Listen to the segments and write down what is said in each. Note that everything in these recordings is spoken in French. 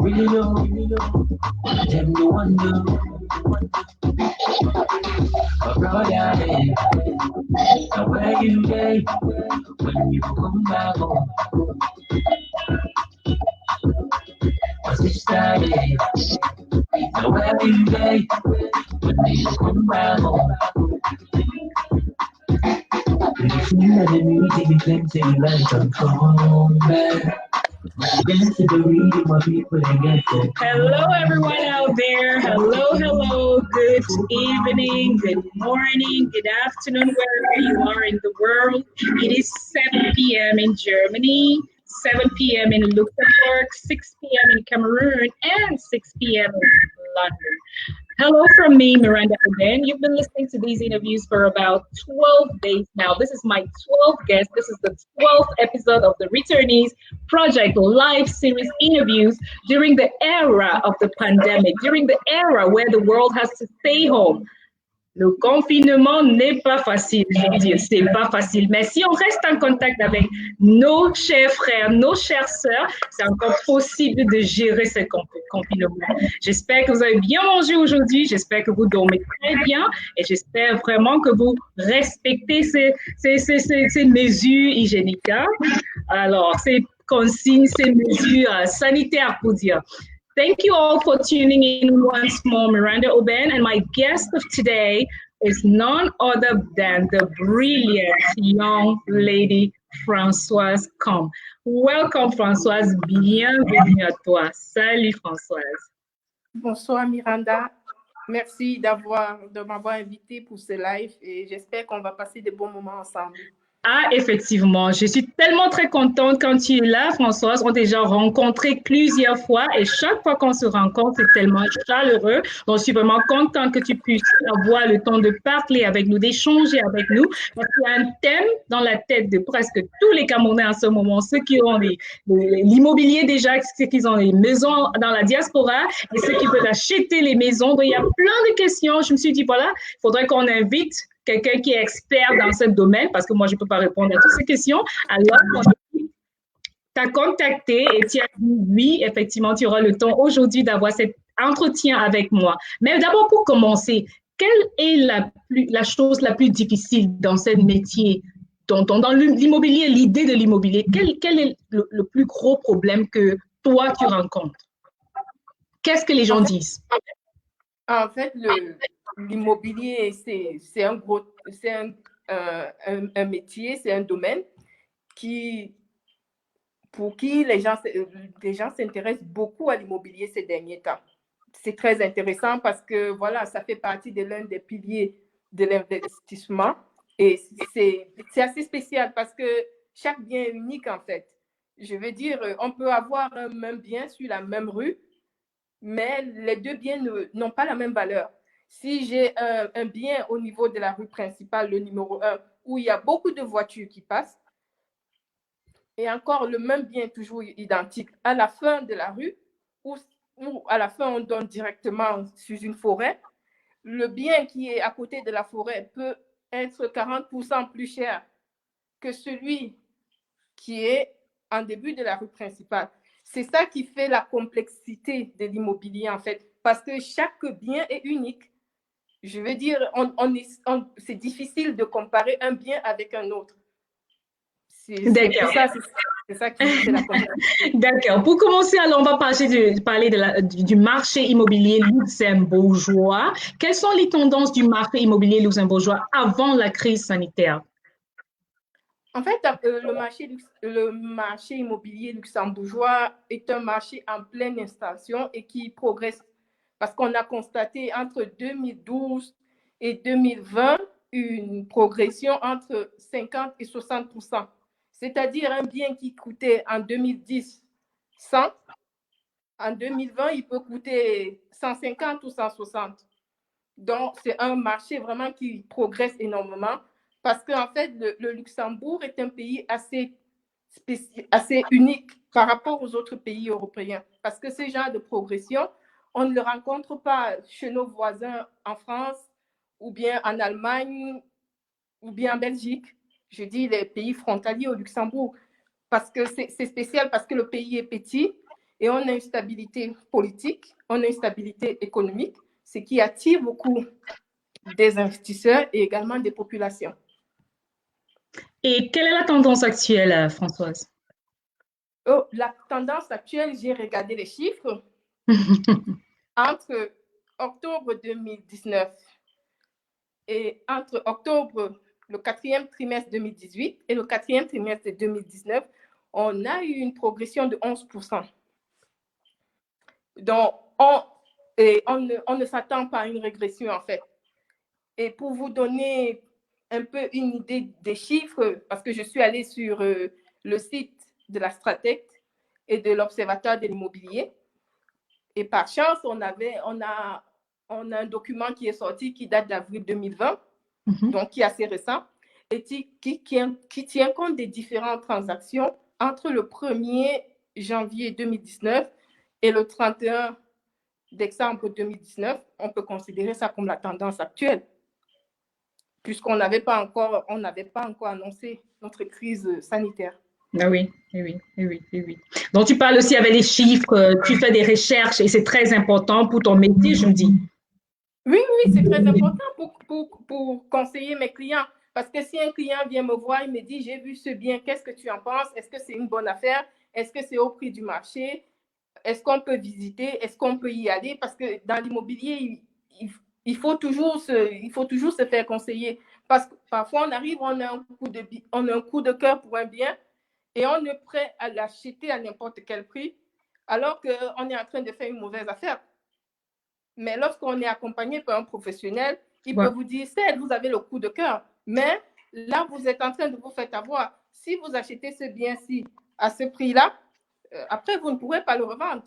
Them the wonder, but brother, now where you day when you come back home? What's it started? Now where you day when you come back home? If you let the music you can say like I'm come back. Hello, everyone out there. Hello. Good evening, good morning, good afternoon, wherever you are in the world. It is 7 p.m. in Germany, 7 p.m. in Luxembourg, 6 p.m. in Cameroon, and 6 p.m. in London. Hello from me, Miranda Oben. You've been listening to these interviews for about 12 days now. This is my 12th guest. This is the 12th episode of the Returnees Project live series interviews during the era of the pandemic, during the era where the world has to stay home. Le confinement n'est pas facile, je veux dire, c'est pas facile. Mais si on reste en contact avec nos chers frères, nos chères sœurs, c'est encore possible de gérer ce confinement. J'espère que vous avez bien mangé aujourd'hui, j'espère que vous dormez très bien et j'espère vraiment que vous respectez ces mesures hygiéniques. Alors, ces consignes, ces mesures sanitaires pour dire. Thank you all for tuning in once more. Miranda Oben, and my guest of today is none other than the brilliant young lady Françoise Combe. Welcome, Françoise. Bienvenue à toi. Salut, Françoise. Bonsoir, Miranda. Merci de m'avoir invitée pour ce live et j'espère qu'on va passer de bons moments ensemble. Ah, effectivement, je suis tellement très contente quand tu es là, Françoise. On a déjà rencontré plusieurs fois et chaque fois qu'on se rencontre, c'est tellement chaleureux. Donc, je suis vraiment contente que tu puisses avoir le temps de parler avec nous, d'échanger avec nous. Parce qu'il y a un thème dans la tête de presque tous les Camerounais en ce moment, ceux qui ont l'immobilier déjà, ceux qui ont les maisons dans la diaspora et ceux qui veulent acheter les maisons. Donc, il y a plein de questions. Je me suis dit, voilà, il faudrait qu'on invite quelqu'un qui est expert dans ce domaine, parce que moi, je ne peux pas répondre à toutes ces questions. Alors, tu as contacté et tu as dit, oui, effectivement, tu auras le temps aujourd'hui d'avoir cet entretien avec moi. Mais d'abord, pour commencer, quelle est la chose la plus difficile dans ce métier, dans l'immobilier, l'idée de l'immobilier? Quel est le plus gros problème que toi, tu rencontres? Qu'est-ce que les gens disent? En fait, l'immobilier, c'est un métier, c'est un domaine pour qui les gens s'intéressent beaucoup à l'immobilier ces derniers temps. C'est très intéressant parce que voilà, ça fait partie de l'un des piliers de l'investissement et c'est assez spécial parce que chaque bien est unique en fait. Je veux dire, on peut avoir un même bien sur la même rue, mais les deux biens n'ont pas la même valeur. Si j'ai un bien au niveau de la rue principale, le numéro 1, où il y a beaucoup de voitures qui passent, et encore le même bien toujours identique, à la fin de la rue, ou à la fin on donne directement sur une forêt, le bien qui est à côté de la forêt peut être 40% plus cher que celui qui est en début de la rue principale. C'est ça qui fait la complexité de l'immobilier en fait, parce que chaque bien est unique. Je veux dire, c'est difficile de comparer un bien avec un autre. C'est ça qui fait la complexité. D'accord. Pour commencer, alors, on va parler du marché immobilier luxembourgeois. Quelles sont les tendances du marché immobilier luxembourgeois avant la crise sanitaire? En fait, le marché immobilier luxembourgeois est un marché en pleine expansion et qui progresse parce qu'on a constaté entre 2012 et 2020 une progression entre 50 et 60%. C'est-à-dire un bien qui coûtait en 2010 100, en 2020, il peut coûter 150 ou 160. Donc, c'est un marché vraiment qui progresse énormément. Parce qu'en fait, le Luxembourg est un pays assez unique par rapport aux autres pays européens. Parce que ce genre de progression, on ne le rencontre pas chez nos voisins en France, ou bien en Allemagne, ou bien en Belgique. Je dis les pays frontaliers au Luxembourg. Parce que c'est spécial, parce que le pays est petit et on a une stabilité politique, on a une stabilité économique, ce qui attire beaucoup des investisseurs et également des populations. Et quelle est la tendance actuelle, Françoise? Oh, la tendance actuelle, j'ai regardé les chiffres. Entre octobre 2019 et entre octobre, le quatrième trimestre 2018 et le quatrième trimestre 2019, on a eu une progression de 11%. Donc, on ne s'attend pas à une régression, en fait. Et pour vous donner un peu une idée des chiffres, parce que je suis allée sur le site de la Stratec et de l'Observatoire de l'immobilier, et par chance, on a un document qui est sorti qui date d'avril 2020, donc qui est assez récent, et qui tient compte des différentes transactions entre le 1er janvier 2019 et le 31 décembre 2019. On peut considérer ça comme la tendance actuelle, puisqu'on n'avait pas encore annoncé notre crise sanitaire. Ah oui, oui, oui, oui. Donc, tu parles aussi avec les chiffres, tu fais des recherches et c'est très important pour ton métier, je me dis. Oui, c'est très important pour conseiller mes clients. Parce que si un client vient me voir, il me dit, j'ai vu ce bien, qu'est-ce que tu en penses? Est-ce que c'est une bonne affaire? Est-ce que c'est au prix du marché? Est-ce qu'on peut visiter? Est-ce qu'on peut y aller? Parce que dans l'immobilier, il faut toujours se faire conseiller. Parce que parfois, on arrive, on a un coup de cœur pour un bien et on est prêt à l'acheter à n'importe quel prix, alors qu'on est en train de faire une mauvaise affaire. Mais lorsqu'on est accompagné par un professionnel, il peut vous dire, certes, vous avez le coup de cœur, mais là, vous êtes en train de vous faire avoir. Si vous achetez ce bien-ci à ce prix-là, après, vous ne pourrez pas le revendre.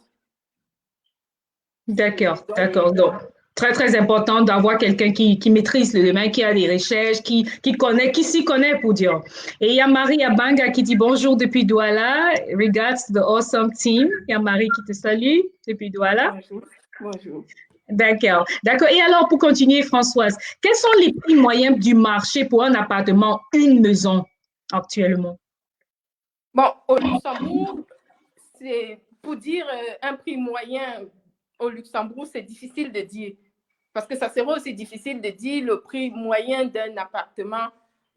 D'accord. Donc, très, très important d'avoir quelqu'un qui maîtrise le domaine, qui a des recherches, qui s'y connaît pour dire. Et il y a Marie Abanga qui dit bonjour depuis Douala. Regards to the awesome team. Il y a Marie qui te salue depuis Douala. Bonjour. D'accord. Et alors, pour continuer, Françoise, quels sont les prix moyens du marché pour un appartement, une maison actuellement? Bon, au Luxembourg, c'est pour dire un prix moyen au Luxembourg, c'est difficile de dire. Parce que ça serait aussi difficile de dire le prix moyen d'un appartement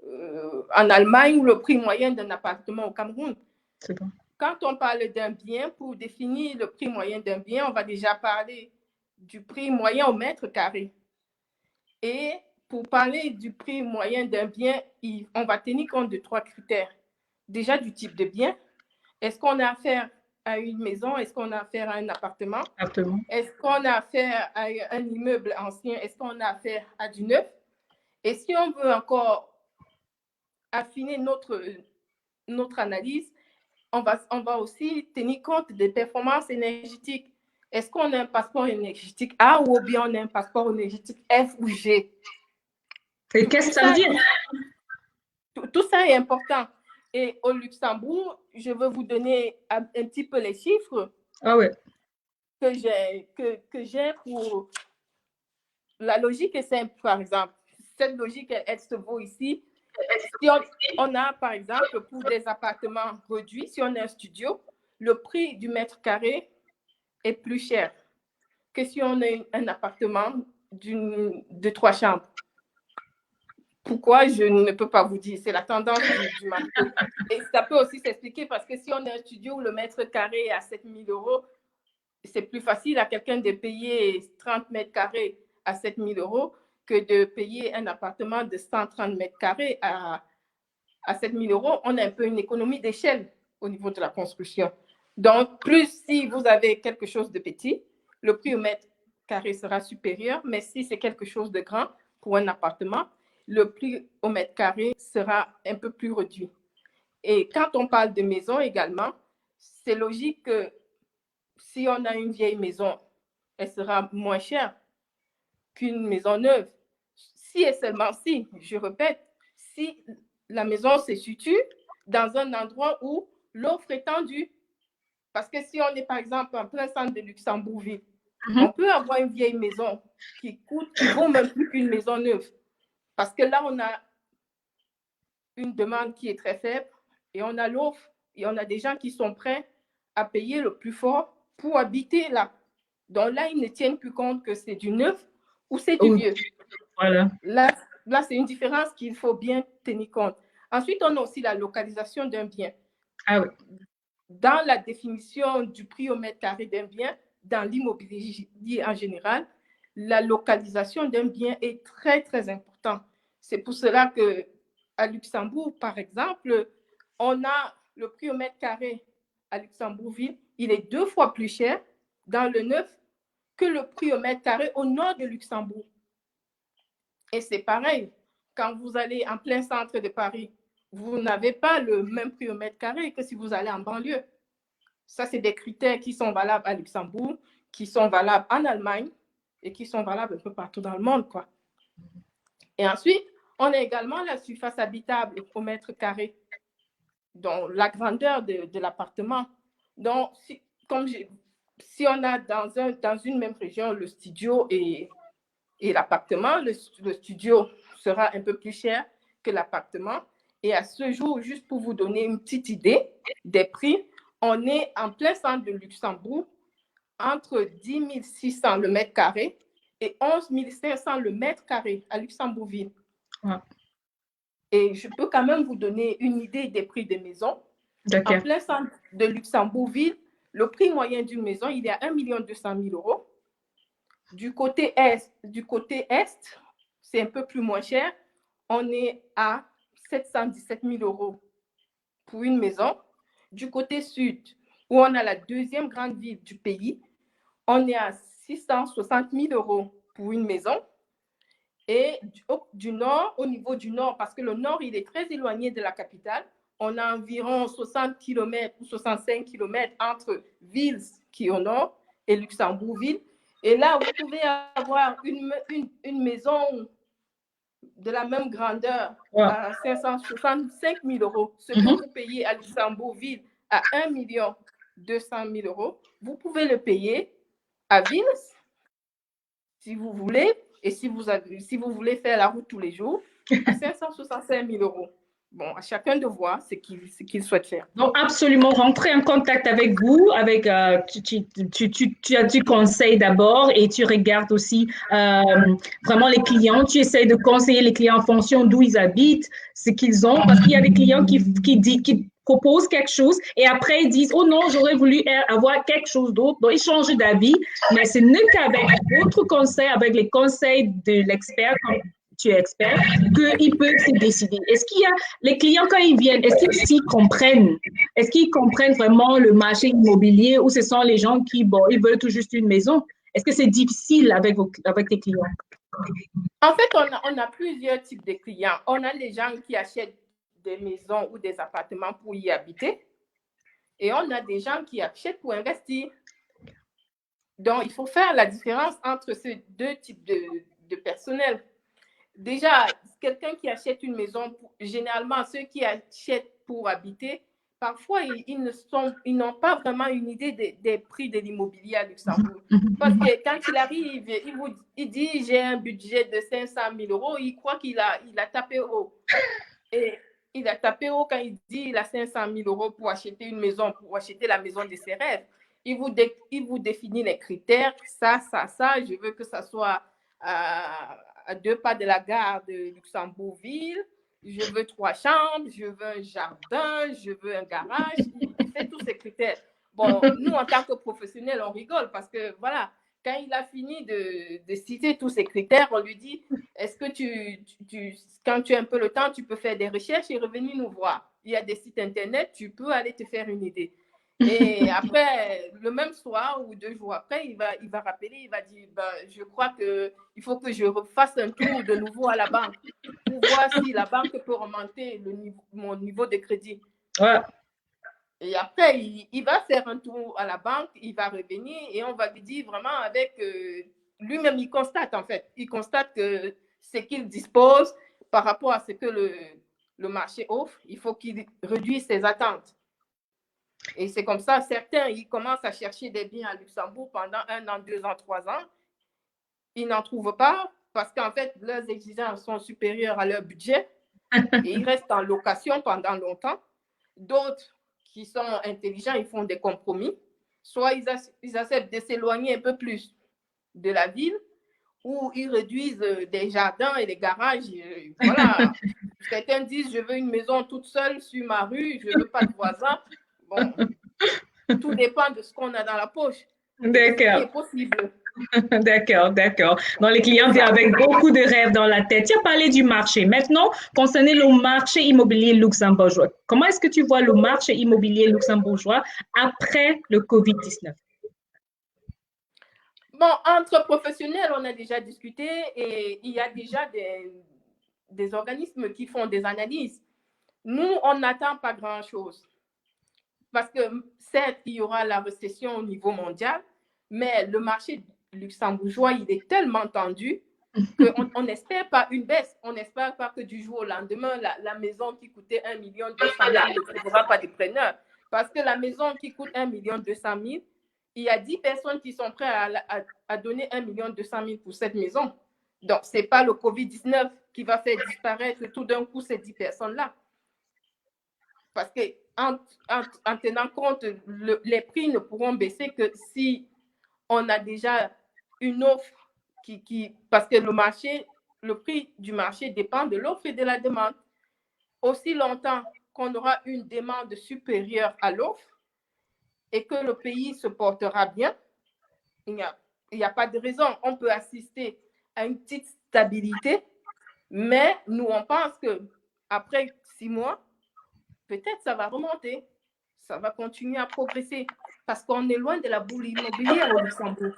en Allemagne ou le prix moyen d'un appartement au Cameroun. C'est bon. Quand on parle d'un bien, pour définir le prix moyen d'un bien, on va déjà parler du prix moyen au mètre carré. Et pour parler du prix moyen d'un bien, on va tenir compte de 3 critères. Déjà du type de bien. Est-ce qu'on a affaire à une maison? Est-ce qu'on a affaire à un appartement? Est-ce qu'on a affaire à un immeuble ancien? Est-ce qu'on a affaire à du neuf? Et si on veut encore affiner notre analyse, on va aussi tenir compte des performances énergétiques. Est-ce qu'on a un passeport énergétique A ou bien on a un passeport énergétique F ou G? Et qu'est-ce que ça veut dire? Tout ça est important. Et au Luxembourg, je veux vous donner un petit peu les chiffres que j'ai pour... La logique est simple, par exemple. Cette logique, elle se vaut ici. Si on a, par exemple, pour des appartements réduits, si on a un studio, le prix du mètre carré est plus cher que si on a un appartement de 3 chambres. Pourquoi, je ne peux pas vous dire. C'est la tendance du marché. Et ça peut aussi s'expliquer parce que si on a un studio où le mètre carré est à 7 000 €, c'est plus facile à quelqu'un de payer 30 mètres carrés à 7 000 € que de payer un appartement de 130 mètres carrés à 7 000 €. On a un peu une économie d'échelle au niveau de la construction. Donc, plus si vous avez quelque chose de petit, le prix au mètre carré sera supérieur, mais si c'est quelque chose de grand pour un appartement, le prix au mètre carré sera un peu plus réduit. Et quand on parle de maison également, c'est logique que si on a une vieille maison, elle sera moins chère qu'une maison neuve. Si et seulement si, je répète, si la maison se situe dans un endroit où l'offre est tendue. Parce que si on est par exemple en plein centre de Luxembourgville, on peut avoir une vieille maison qui vaut même plus qu'une maison neuve. Parce que là, on a une demande qui est très faible et on a l'offre et on a des gens qui sont prêts à payer le plus fort pour habiter là. Donc là, ils ne tiennent plus compte que c'est du neuf ou c'est du vieux. Voilà. Là, c'est une différence qu'il faut bien tenir compte. Ensuite, on a aussi la localisation d'un bien. Ah oui. Dans la définition du prix au mètre carré d'un bien, dans l'immobilier en général, la localisation d'un bien est très, très importante. C'est pour cela qu'à Luxembourg, par exemple, on a le prix au mètre carré à Luxembourg-Ville, il est 2 fois plus cher dans le neuf que le prix au mètre carré au nord de Luxembourg. Et c'est pareil, quand vous allez en plein centre de Paris, vous n'avez pas le même prix au mètre carré que si vous allez en banlieue. Ça, c'est des critères qui sont valables à Luxembourg, qui sont valables en Allemagne et qui sont valables un peu partout dans le monde, quoi. Et ensuite, on a également la surface habitable au mètre carré, donc la grandeur de l'appartement. Donc, si on a dans une même région le studio et l'appartement, le studio sera un peu plus cher que l'appartement. Et à ce jour, juste pour vous donner une petite idée des prix, on est en plein centre de Luxembourg, entre 10 600 le mètre carré et 11 500 le mètre carré à Luxembourg-Ville. Ouais. Et je peux quand même vous donner une idée des prix des maisons. En plein centre de Luxembourg-Ville, le prix moyen d'une maison, il est à 1 200 000 euros. Du côté est, c'est un peu plus moins cher. On est à 717 000 euros pour une maison. Du côté sud, où on a la deuxième grande ville du pays, on est à 660 000 euros pour une maison. Et du nord, au niveau du nord, parce que le nord, il est très éloigné de la capitale, on a environ 60 km ou 65 km entre Vils, qui est au nord, et Luxembourg-Ville. Et là, vous pouvez avoir une maison de la même grandeur à 565 000 euros. Ce que vous payez à Luxembourg-Ville à 1 200 000 euros, vous pouvez le payer à Vils, si vous voulez, et si vous voulez faire la route tous les jours, à 565 000 euros. Bon, à chacun de voir ce qu'il souhaite faire. Donc, absolument, rentrer en contact avec vous, tu as du conseil d'abord et tu regardes aussi vraiment les clients. Tu essaies de conseiller les clients en fonction d'où ils habitent, ce qu'ils ont, parce qu'il y a des clients qui proposent quelque chose et après ils disent « Oh non, j'aurais voulu avoir quelque chose d'autre. » Donc, ils changent d'avis, mais ce n'est qu'avec d'autres conseils, avec les conseils de l'expert, tu es expert, qu'ils peuvent se décider. Est-ce qu'il y a les clients, quand ils viennent, est-ce qu'ils s'y comprennent? Est-ce qu'ils comprennent vraiment le marché immobilier ou ce sont les gens qui, bon, ils veulent tout juste une maison? Est-ce que c'est difficile avec tes clients? En fait, on a plusieurs types de clients. On a les gens qui achètent des maisons ou des appartements pour y habiter et on a des gens qui achètent pour investir. Donc, il faut faire la différence entre ces deux types de personnel. Déjà, quelqu'un qui achète une maison, généralement, ceux qui achètent pour habiter, parfois, ils n'ont pas vraiment une idée des prix de l'immobilier à Luxembourg. Parce que quand il arrive, il dit, j'ai un budget de 500 000 euros, il croit qu'il a tapé haut. Et il a tapé haut quand il dit qu'il a 500 000 euros pour acheter une maison, pour acheter la maison de ses rêves. Il vous définit les critères, ça, je veux que ça soit à 2 pas de la gare de Luxembourg-Ville, je veux 3 chambres, je veux un jardin, je veux un garage, il fait tous ces critères. Bon, nous, en tant que professionnels, on rigole parce que, voilà, quand il a fini de citer tous ces critères, on lui dit, est-ce que quand tu as un peu le temps, tu peux faire des recherches et revenir nous voir. Il y a des sites Internet, tu peux aller te faire une idée. Et après, le même soir ou 2 jours après, il va rappeler, il va dire, je crois qu'il faut que je refasse un tour de nouveau à la banque pour voir si la banque peut augmenter mon niveau de crédit. Ouais. Et après, il va faire un tour à la banque, il va revenir et on va lui dire vraiment avec... lui-même, il constate en fait. Il constate que ce qu'il dispose par rapport à ce que le marché offre, il faut qu'il réduise ses attentes. Et c'est comme ça, certains, ils commencent à chercher des biens à Luxembourg pendant 1 an, 2 ans, 3 ans. Ils n'en trouvent pas parce qu'en fait, leurs exigences sont supérieures à leur budget et ils restent en location pendant longtemps. D'autres qui sont intelligents, ils font des compromis Soit ils acceptent de s'éloigner un peu plus de la ville, ou ils réduisent des jardins et des garages. Voilà. Certains disent, je veux une maison toute seule sur ma rue, je ne veux pas de voisins. Bon, tout dépend de ce qu'on a dans la poche et de ce qui D'accord. est possible. D'accord, d'accord. Donc, les clients viennent avec beaucoup de rêves dans la tête. Tu as parlé du marché. Maintenant, concernant le marché immobilier luxembourgeois, comment est-ce que tu vois le marché immobilier luxembourgeois après le COVID-19? Bon, entre professionnels, on a déjà discuté et il y a déjà des organismes qui font des analyses. Nous, on n'attend pas grand-chose. Parce que certes, il y aura la récession au niveau mondial, mais le marché luxembourgeois, il est tellement tendu qu'on n'espère pas une baisse. On n'espère pas que du jour au lendemain, la maison qui coûtait 1 200 000 ne trouvera pas de preneur. Parce que la maison qui coûte 1 200 000, il y a 10 personnes qui sont prêtes à donner 1 200 000 pour cette maison. Donc, ce n'est pas le COVID-19 qui va faire disparaître tout d'un coup ces 10 personnes-là. Parce qu'en tenant compte, les prix ne pourront baisser que si on a déjà une offre parce que le prix du marché dépend de l'offre et de la demande. Aussi longtemps qu'on aura une demande supérieure à l'offre et que le pays se portera bien, il n'y a pas de raison. On peut assister à une petite stabilité, mais nous, on pense qu'après 6 mois, peut-être ça va remonter, ça va continuer à progresser parce qu'on est loin de la boule immobilière au Luxembourg.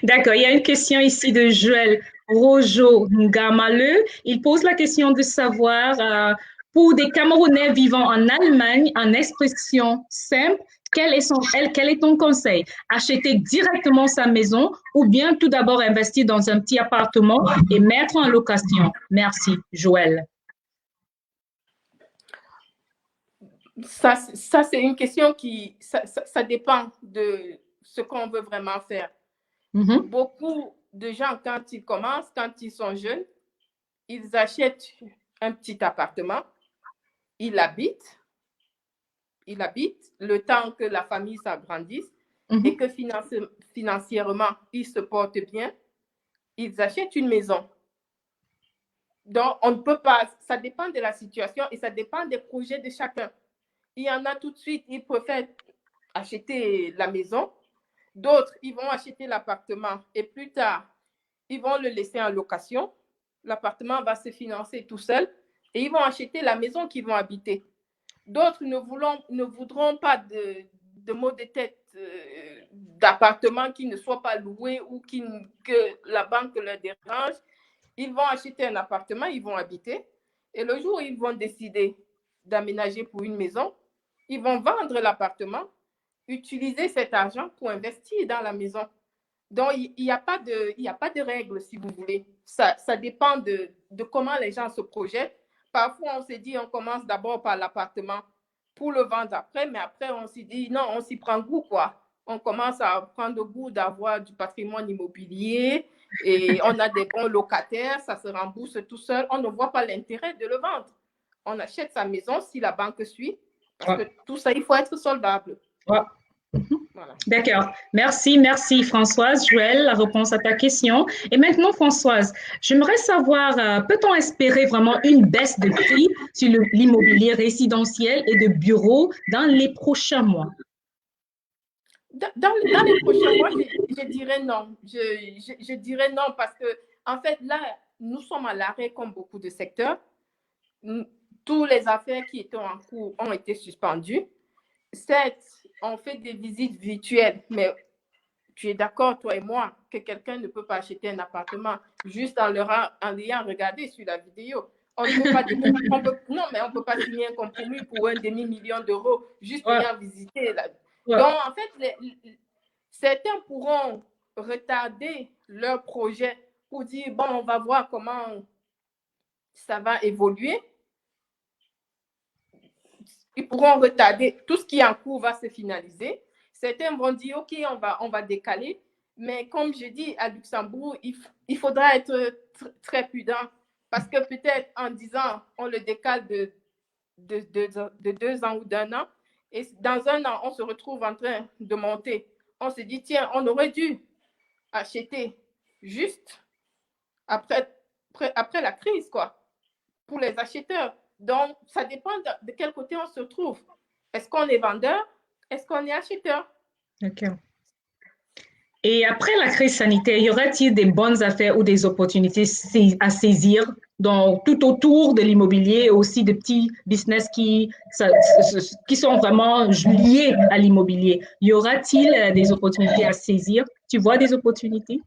D'accord, il y a une question ici de Joël Rojo Ngamaleu. Il pose la question de savoir, pour des Camerounais vivant en Allemagne, en expression simple, quel est ton conseil? Acheter directement sa maison ou bien tout d'abord investir dans un petit appartement et mettre en location? Merci, Joël. Ça c'est une question ça dépend de ce qu'on veut vraiment faire. Beaucoup de gens, quand ils commencent, quand ils sont jeunes, ils achètent un petit appartement, ils habitent le temps que la famille s'agrandisse et que financièrement, ils se portent bien, ils achètent une maison. Donc, on ne peut pas, ça dépend de la situation et ça dépend des projets de chacun. Il y en a tout de suite, ils préfèrent acheter la maison. D'autres, ils vont acheter l'appartement et plus tard, ils vont le laisser en location. L'appartement va se financer tout seul et ils vont acheter la maison qu'ils vont habiter. D'autres ne voudront pas de maux de tête d'appartement qui ne soit pas loué ou que la banque leur dérange. Ils vont acheter un appartement, ils vont habiter. Et le jour où ils vont décider d'aménager pour une maison, ils vont vendre l'appartement, utiliser cet argent pour investir dans la maison. Donc, il n'y a pas de règles, si vous voulez. Ça dépend de comment les gens se projettent. Parfois, on se dit, on commence d'abord par l'appartement pour le vendre après, mais après, on s'y dit, non, on s'y prend goût, quoi. On commence à prendre goût d'avoir du patrimoine immobilier et on a des bons locataires, ça se rembourse tout seul. On ne voit pas l'intérêt de le vendre. On achète sa maison si la banque suit, parce que tout ça, il faut être solvable. Voilà. D'accord. Merci Françoise. Joël, la réponse à ta question. Et maintenant, Françoise, j'aimerais savoir, peut-on espérer vraiment une baisse de prix sur l'immobilier résidentiel et de bureaux dans les prochains mois? Dans les prochains mois, je dirais non. Je dirais non parce que, en fait, là, nous sommes à l'arrêt comme beaucoup de secteurs. Tous les affaires qui étaient en cours ont été suspendues. Certes, on fait des visites virtuelles, mais tu es d'accord, toi et moi, que quelqu'un ne peut pas acheter un appartement juste en l'ayant regardé sur la vidéo. On ne peut pas non, mais on ne peut pas signer un compromis pour un demi-million d'euros juste ayant visité. Donc, en fait, certains pourront retarder leur projet pour dire, bon, on va voir comment ça va évoluer. Ils pourront retarder. Tout ce qui est en cours va se finaliser. Certains vont dire, OK, on va décaler. Mais comme je dis, à Luxembourg, il faudra être très prudent parce que peut-être en disant, on le décale de 2 ans ou d'1 an Et dans un an, on se retrouve en train de monter. On se dit, tiens, on aurait dû acheter juste après la crise, quoi, pour les acheteurs. Donc, ça dépend de quel côté on se trouve. Est-ce qu'on est vendeur? Est-ce qu'on est acheteur? D'accord. Et après la crise sanitaire, y aura-t-il des bonnes affaires ou des opportunités à saisir donc, tout autour de l'immobilier, aussi de petits business qui sont vraiment liés à l'immobilier? Y aura-t-il des opportunités à saisir? Tu vois des opportunités?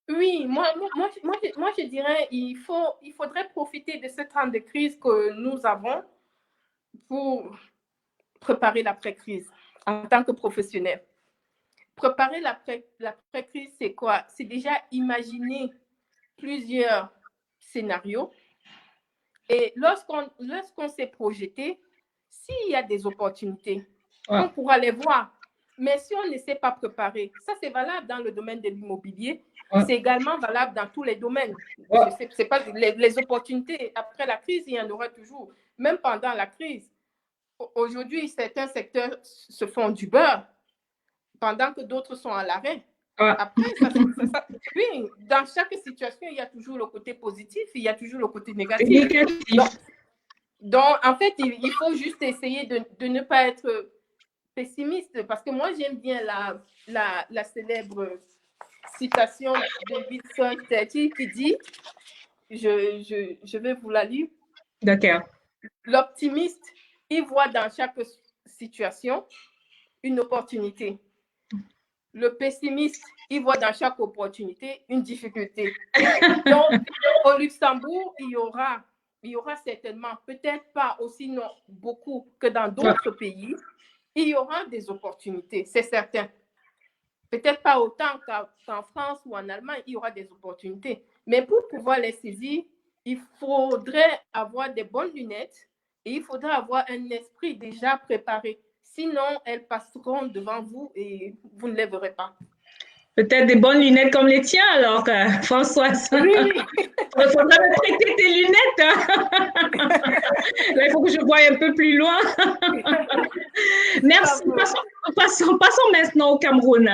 Oui, moi, je dirais il faudrait profiter de ce temps de crise que nous avons pour préparer l'après-crise en tant que professionnel. Préparer l'après-crise, c'est quoi? C'est déjà imaginer plusieurs scénarios. Et lorsqu'on s'est projeté, s'il y a des opportunités, on pourra les voir. Mais si on ne s'est pas préparé, ça c'est valable dans le domaine de l'immobilier, c'est également valable dans tous les domaines. C'est pas les opportunités. Après la crise, il y en aura toujours. Même pendant la crise, aujourd'hui, certains secteurs se font du beurre pendant que d'autres sont à l'arrêt. Après, oui, dans chaque situation, il y a toujours le côté positif, il y a toujours le côté négatif. Donc en fait, il faut juste essayer de ne pas être pessimiste, parce que moi, j'aime bien la célèbre citation de Winston Churchill qui dit, je vais vous la lire. D'accord. L'optimiste, il voit dans chaque situation une opportunité. Le pessimiste, il voit dans chaque opportunité une difficulté. Donc, au Luxembourg, il y aura certainement, peut-être pas aussi non beaucoup que dans d'autres pays, il y aura des opportunités, c'est certain. Peut-être pas autant qu'en France ou en Allemagne, il y aura des opportunités. Mais pour pouvoir les saisir, il faudrait avoir des bonnes lunettes et il faudrait avoir un esprit déjà préparé. Sinon, elles passeront devant vous et vous ne les verrez pas. Peut-être des bonnes lunettes comme les tiens, alors, Françoise. Oui. Il faudra me prêter tes lunettes. Là, il faut que je voie un peu plus loin. Merci. Passons maintenant au Cameroun.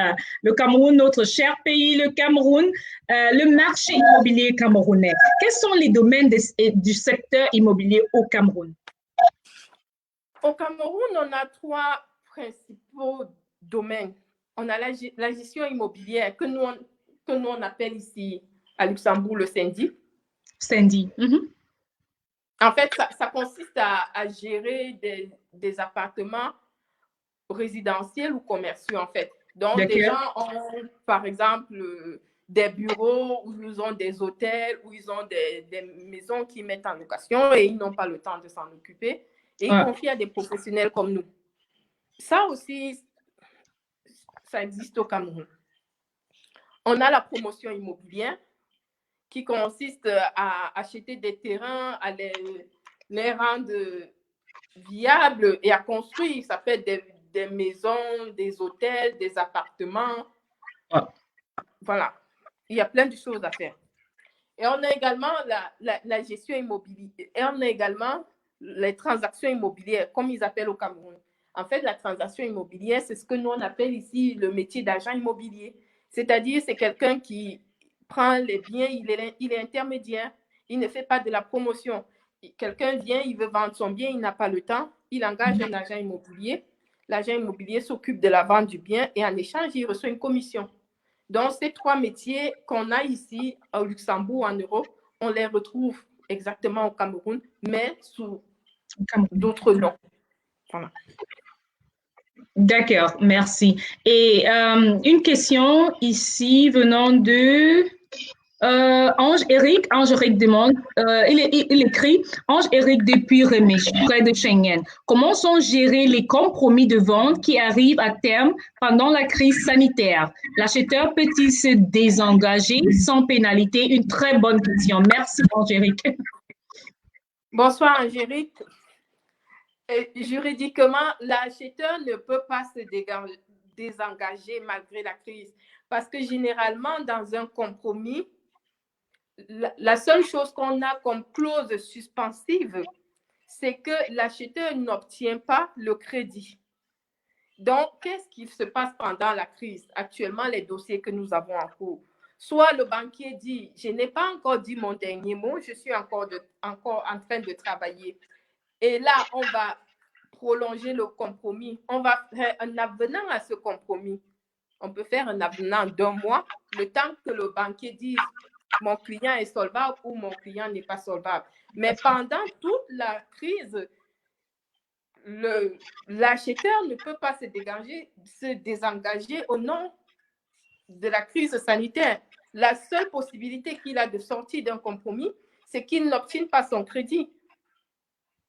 Le Cameroun, notre cher pays, le Cameroun, le marché immobilier camerounais. Quels sont les domaines du secteur immobilier au Cameroun? Au Cameroun, on a 3 principaux domaines. On a la gestion immobilière que nous on appelle ici à Luxembourg le syndic. Syndic. En fait, ça consiste à gérer des appartements résidentiels ou commerciaux, en fait. Donc, des gens ont, par exemple, des bureaux, ou ils ont des hôtels, ou ils ont des maisons qu'ils mettent en location et ils n'ont pas le temps de s'en occuper. Et ils confient à des professionnels comme nous. Ça aussi, ça existe au Cameroun. On a la promotion immobilière qui consiste à acheter des terrains, à les rendre viables et à construire. Ça peut être des maisons, des hôtels, des appartements. Voilà. Il y a plein de choses à faire. Et on a également la gestion immobilière. Et on a également les transactions immobilières, comme ils appellent au Cameroun. En fait, la transaction immobilière, c'est ce que nous, on appelle ici le métier d'agent immobilier. C'est-à-dire, c'est quelqu'un qui prend les biens, il est intermédiaire, il ne fait pas de la promotion. Quelqu'un vient, il veut vendre son bien, il n'a pas le temps, il engage un agent immobilier. L'agent immobilier s'occupe de la vente du bien et en échange, il reçoit une commission. Donc, ces 3 métiers qu'on a ici au Luxembourg, en Europe, on les retrouve exactement au Cameroun, mais sous d'autres noms. Voilà. D'accord, merci. Et une question ici venant de Ange-Éric demande, il écrit Ange-Éric depuis Remich, près de Schengen. Comment sont gérés les compromis de vente qui arrivent à terme pendant la crise sanitaire? L'acheteur peut-il se désengager sans pénalité? Une très bonne question. Merci, Ange-Éric. Bonsoir, Ange-Éric. Juridiquement, l'acheteur ne peut pas se désengager malgré la crise parce que généralement, dans un compromis, la seule chose qu'on a comme clause suspensive, c'est que l'acheteur n'obtient pas le crédit. Donc, qu'est-ce qui se passe pendant la crise? Actuellement, les dossiers que nous avons en cours. Soit le banquier dit, je n'ai pas encore dit mon dernier mot, je suis encore en train de travailler. Et là, on va prolonger le compromis. On va faire un avenant à ce compromis. On peut faire un avenant d'1 mois, le temps que le banquier dise mon client est solvable ou mon client n'est pas solvable. Mais pendant toute la crise, l'acheteur ne peut pas se désengager au nom de la crise sanitaire. La seule possibilité qu'il a de sortir d'un compromis, c'est qu'il n'obtienne pas son crédit.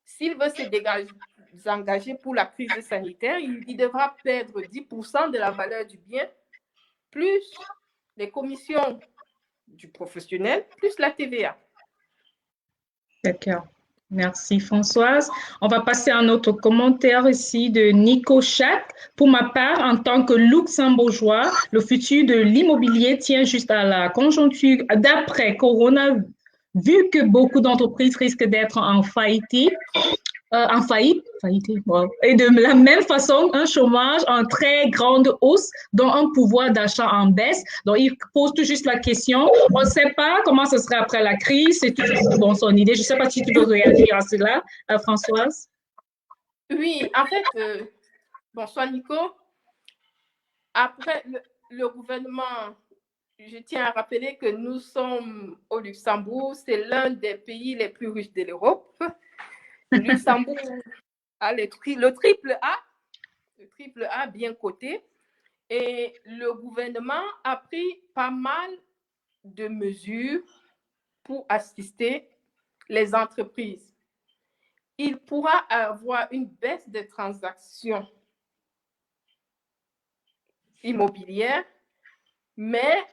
S'il veut se désengager pour la crise sanitaire, il devra perdre 10% de la valeur du bien, plus les commissions du professionnel, plus la TVA. D'accord. Merci Françoise. On va passer à un autre commentaire ici de Nico Chat. Pour ma part, en tant que luxembourgeois, le futur de l'immobilier tient juste à la conjoncture d'après Corona. Vu que beaucoup d'entreprises risquent d'être en faillite, wow. Et de la même façon, un chômage en très grande hausse, dont un pouvoir d'achat en baisse. Donc, il pose tout juste la question. On ne sait pas comment ce sera après la crise. C'est tout bon, son idée. Je ne sais pas si tu veux réagir à cela, Françoise. Oui, en fait, bonsoir Nico. Après le gouvernement, je tiens à rappeler que nous sommes au Luxembourg. C'est l'un des pays les plus riches de l'Europe. Le Luxembourg a le triple A bien coté. Et le gouvernement a pris pas mal de mesures pour assister les entreprises. Il pourra avoir une baisse des transactions immobilières, mais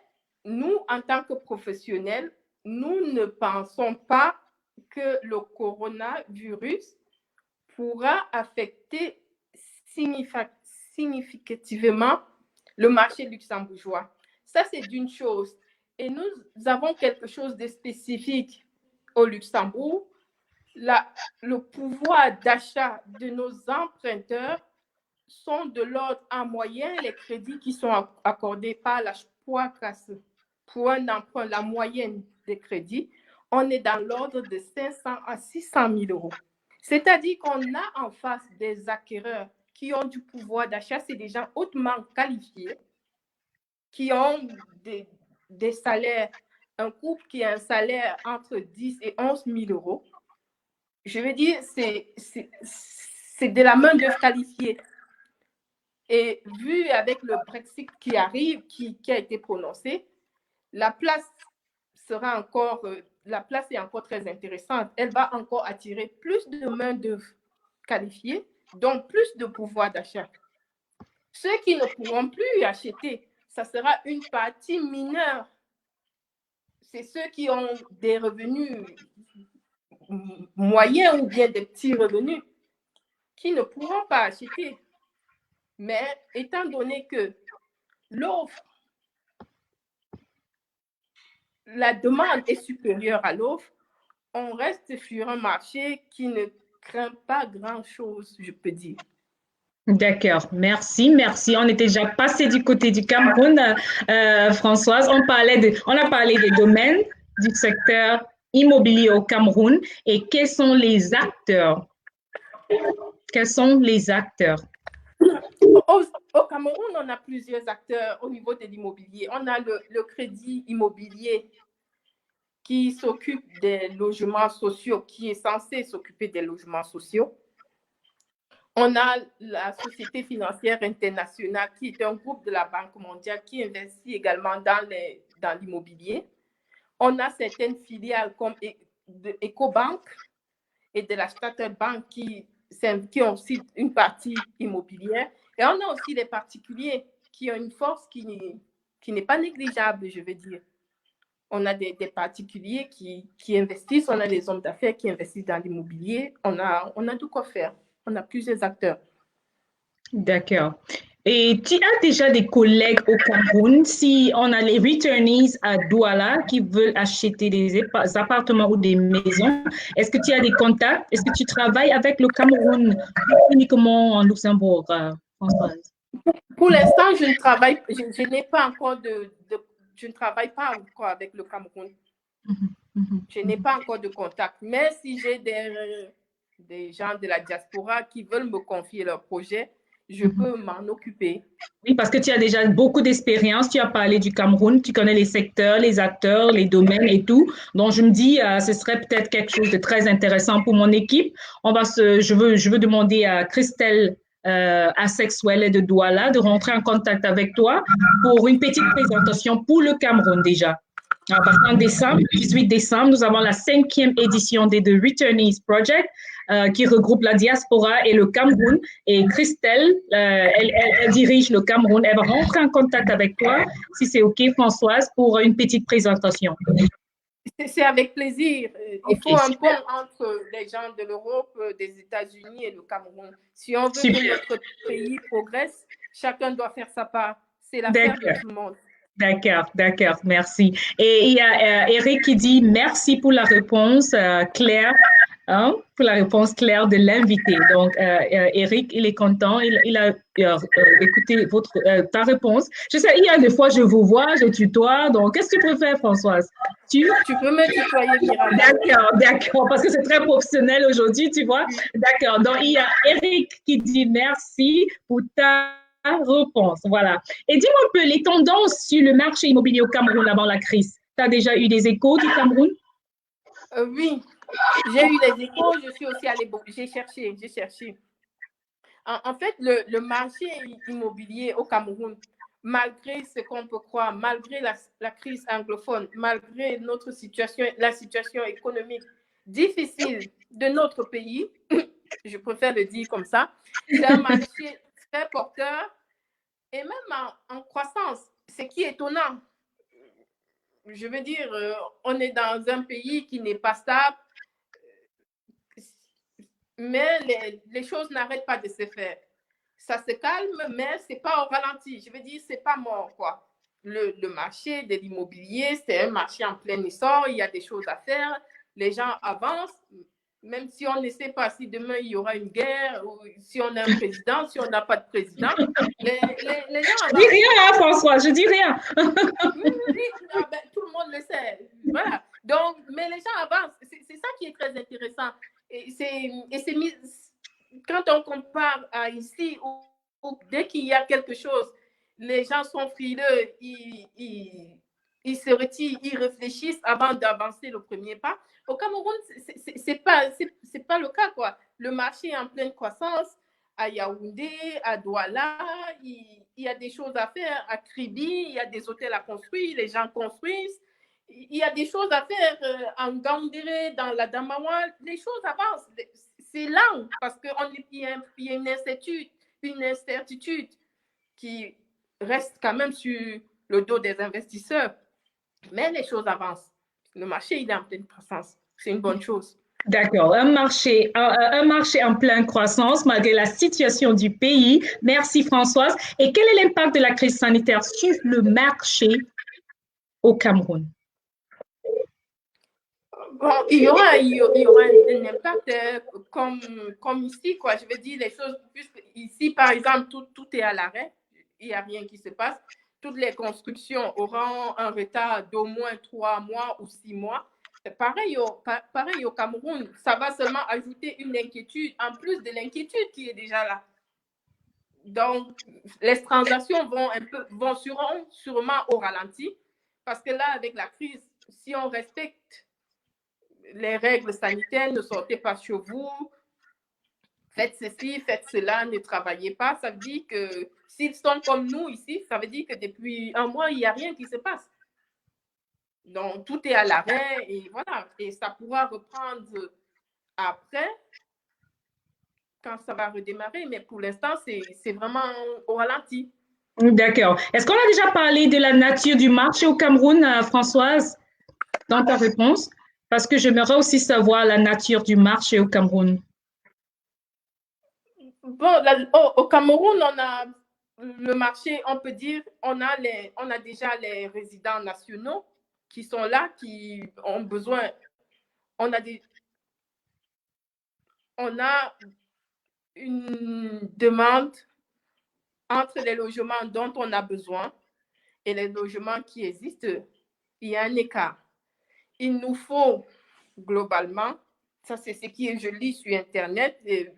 nous, en tant que professionnels, nous ne pensons pas que le coronavirus pourra affecter significativement le marché luxembourgeois. Ça, c'est d'une chose. Et nous avons quelque chose de spécifique au Luxembourg. Le pouvoir d'achat de nos emprunteurs sont de l'ordre en moyenne, les crédits qui sont accordés par la Sparkasse pour un emprunt, la moyenne des crédits, on est dans l'ordre de 500 à 600 000 euros. C'est-à-dire qu'on a en face des acquéreurs qui ont du pouvoir d'achat, c'est des gens hautement qualifiés, qui ont des salaires, un couple qui a un salaire entre 10 et 11 000 euros. Je veux dire, c'est de la main-d'œuvre qualifiée. Et vu avec le Brexit qui arrive, qui a été prononcé, la place est encore très intéressante. Elle va encore attirer plus de main-d'œuvre qualifiée, donc plus de pouvoir d'achat. Ceux qui ne pourront plus acheter, ça sera une partie mineure. C'est ceux qui ont des revenus moyens ou bien des petits revenus qui ne pourront pas acheter. Mais étant donné que la demande est supérieure à l'offre, on reste sur un marché qui ne craint pas grand-chose, je peux dire. D'accord, merci. On était déjà passé du côté du Cameroun, Françoise. On a parlé des domaines du secteur immobilier au Cameroun et quels sont les acteurs? Au Cameroun, on a plusieurs acteurs au niveau de l'immobilier. On a le crédit immobilier qui s'occupe des logements sociaux, qui est censé s'occuper des logements sociaux. On a la Société financière internationale, qui est un groupe de la Banque mondiale qui investit également dans l'immobilier. On a certaines filiales comme EcoBank et de la Starter Bank qui ont aussi une partie immobilière. Et on a aussi les particuliers qui ont une force qui n'est pas négligeable, je veux dire. On a des particuliers qui investissent, on a des hommes d'affaires qui investissent dans l'immobilier. On a de quoi faire. On a plusieurs acteurs. D'accord. Et tu as déjà des collègues au Cameroun, si on a les returnees à Douala qui veulent acheter des appartements ou des maisons, est-ce que tu as des contacts? Est-ce que tu travailles avec le Cameroun uniquement en Luxembourg, Françoise? Pour l'instant, je ne travaille, je n'ai pas encore je ne travaille pas encore avec le Cameroun. Je n'ai pas encore de contact. Mais si j'ai des gens de la diaspora qui veulent me confier leur projet, je peux m'en occuper. Oui, parce que tu as déjà beaucoup d'expérience. Tu as parlé du Cameroun, tu connais les secteurs, les acteurs, les domaines et tout. Donc, je me dis, ce serait peut-être quelque chose de très intéressant pour mon équipe. Je veux demander à Christelle Asexuelle de Douala de rentrer en contact avec toi pour une petite présentation pour le Cameroun déjà. Parce qu'en décembre, 18 décembre, nous avons la 5e édition des The Returnees Project qui regroupe la diaspora et le Cameroun. Et Christelle, elle dirige le Cameroun. Elle va rentrer en contact avec toi, si c'est OK, Françoise, pour une petite présentation. C'est avec plaisir. Il faut un pont entre les gens de l'Europe, des États-Unis et le Cameroun. Si on veut que notre pays progresse, chacun doit faire sa part. C'est l'affaire de tout le monde. D'accord, merci. Et il y a Eric qui dit merci pour la réponse claire, pour la réponse claire de l'invité. Donc, Eric, il est content, il a écouté ta réponse. Je sais, il y a des fois, je vous vois, je tutoie. Donc, qu'est-ce que tu préfères, Françoise? Tu peux me tutoyer, Miranda. D'accord, parce que c'est très professionnel aujourd'hui, tu vois. D'accord, donc il y a Eric qui dit merci pour ta réponse, voilà. Et dis-moi un peu les tendances sur le marché immobilier au Cameroun avant la crise. Tu as déjà eu des échos du Cameroun? Oui, j'ai eu des échos, je suis aussi allée, j'ai cherché. En fait, le marché immobilier au Cameroun, malgré ce qu'on peut croire, malgré la crise anglophone, malgré la situation économique difficile de notre pays, je préfère le dire comme ça, c'est un marché très porteur et même en croissance, ce qui est étonnant. Je veux dire, on est dans un pays qui n'est pas stable, mais les choses n'arrêtent pas de se faire. Ça se calme, mais ce n'est pas au ralenti. Je veux dire, ce n'est pas mort, quoi. Le marché de l'immobilier, c'est un marché en plein essor, il y a des choses à faire, les gens avancent, même si on ne sait pas si demain il y aura une guerre, ou si on a un président, si on n'a pas de président. Les gens avancent. Je dis rien, hein, François, je dis rien. Tout le monde le sait. Voilà. Donc, mais les gens avancent. C'est ça qui est très intéressant. Quand on compare à ici, où dès qu'il y a quelque chose, les gens sont frileux, ils se retirent, ils réfléchissent avant d'avancer le premier pas. Au Cameroun, c'est pas le cas, quoi. Le marché est en pleine croissance. À Yaoundé, à Douala, il y a des choses à faire. À Kribi, il y a des hôtels à construire, les gens construisent. Il y a des choses à faire en Gandéré, dans la Damawa. Les choses avancent. C'est lent parce qu'il y a une incertitude qui reste quand même sur le dos des investisseurs. Mais les choses avancent. Le marché, il est en pleine croissance. C'est une bonne chose. D'accord, un marché en pleine croissance malgré la situation du pays. Merci Françoise. Et quel est l'impact de la crise sanitaire sur le marché au Cameroun? Bon, il y aura un impact comme ici, quoi. Je veux dire, les choses, puisque ici, par exemple, tout est à l'arrêt, il n'y a rien qui se passe. Toutes les constructions auront un retard d'au moins 3 mois ou 6 mois. Pareil au Cameroun, ça va seulement ajouter une inquiétude, en plus de l'inquiétude qui est déjà là. Donc, les transactions seront sûrement au ralenti, parce que là, avec la crise, si on respecte les règles sanitaires, ne sortez pas chez vous, faites ceci, faites cela, ne travaillez pas. Ça veut dire que s'ils sont comme nous ici, ça veut dire que depuis un mois, il n'y a rien qui se passe. Donc, tout est à l'arrêt et voilà. Et ça pourra reprendre après, quand ça va redémarrer. Mais pour l'instant, c'est vraiment au ralenti. D'accord. Est-ce qu'on a déjà parlé de la nature du marché au Cameroun, Françoise, dans ta réponse? Parce que j'aimerais aussi savoir la nature du marché au Cameroun. Bon, au Cameroun, le marché, on peut dire, on a déjà les résidents nationaux qui sont là, qui ont besoin. On a une demande entre les logements dont on a besoin et les logements qui existent. Il y a un écart. Il nous faut globalement, ça c'est ce que je lis sur Internet, les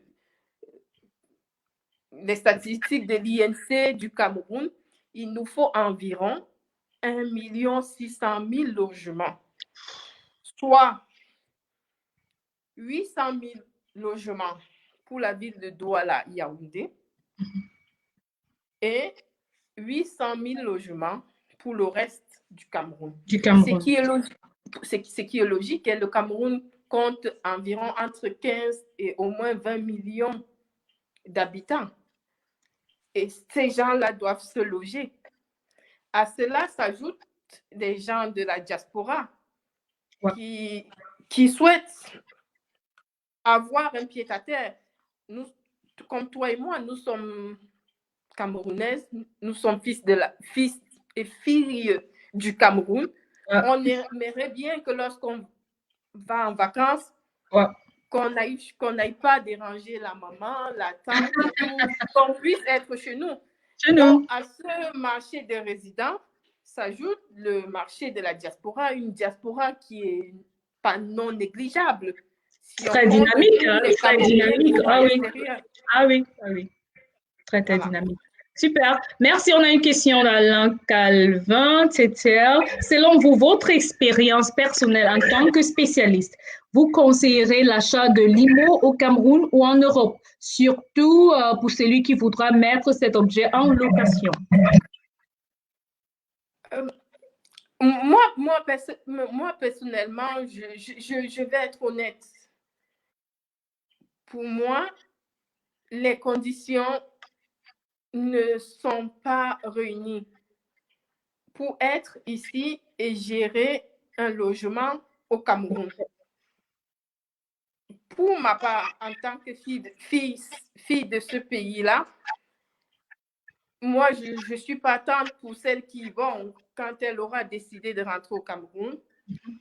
statistiques de l'INC du Cameroun, il nous faut environ 1 600 000 logements, soit 800 000 logements pour la ville de Douala, Yaoundé, et 800 000 logements pour le reste du Cameroun. Ce qui est logique, le Cameroun compte environ entre 15 et au moins 20 millions d'habitants. Et ces gens-là doivent se loger. À cela s'ajoutent des gens de la diaspora qui souhaitent avoir un pied-à-terre. Nous, comme toi et moi, nous sommes camerounaises, nous sommes fils et filles du Cameroun. On aimerait bien que lorsqu'on va en vacances, qu'on n'aille pas déranger la maman, la tante, qu'on puisse être chez nous. Donc, à ce marché des résidents s'ajoute le marché de la diaspora, une diaspora qui est pas non négligeable. Très dynamique, très dynamique. Ah oui. Très dynamique. Super. Merci. On a une question d'Alain Calvin, Téter. Selon vous, votre expérience personnelle en tant que spécialiste, vous conseillerez l'achat de l'IMO au Cameroun ou en Europe, surtout pour celui qui voudra mettre cet objet en location? Moi, personnellement, je vais être honnête. Pour moi, les conditions ne sont pas réunies pour être ici et gérer un logement au Cameroun. Pour ma part, en tant que fille de ce pays-là, moi, je suis partante pour celle qui, bon, quand elle aura décidé de rentrer au Cameroun,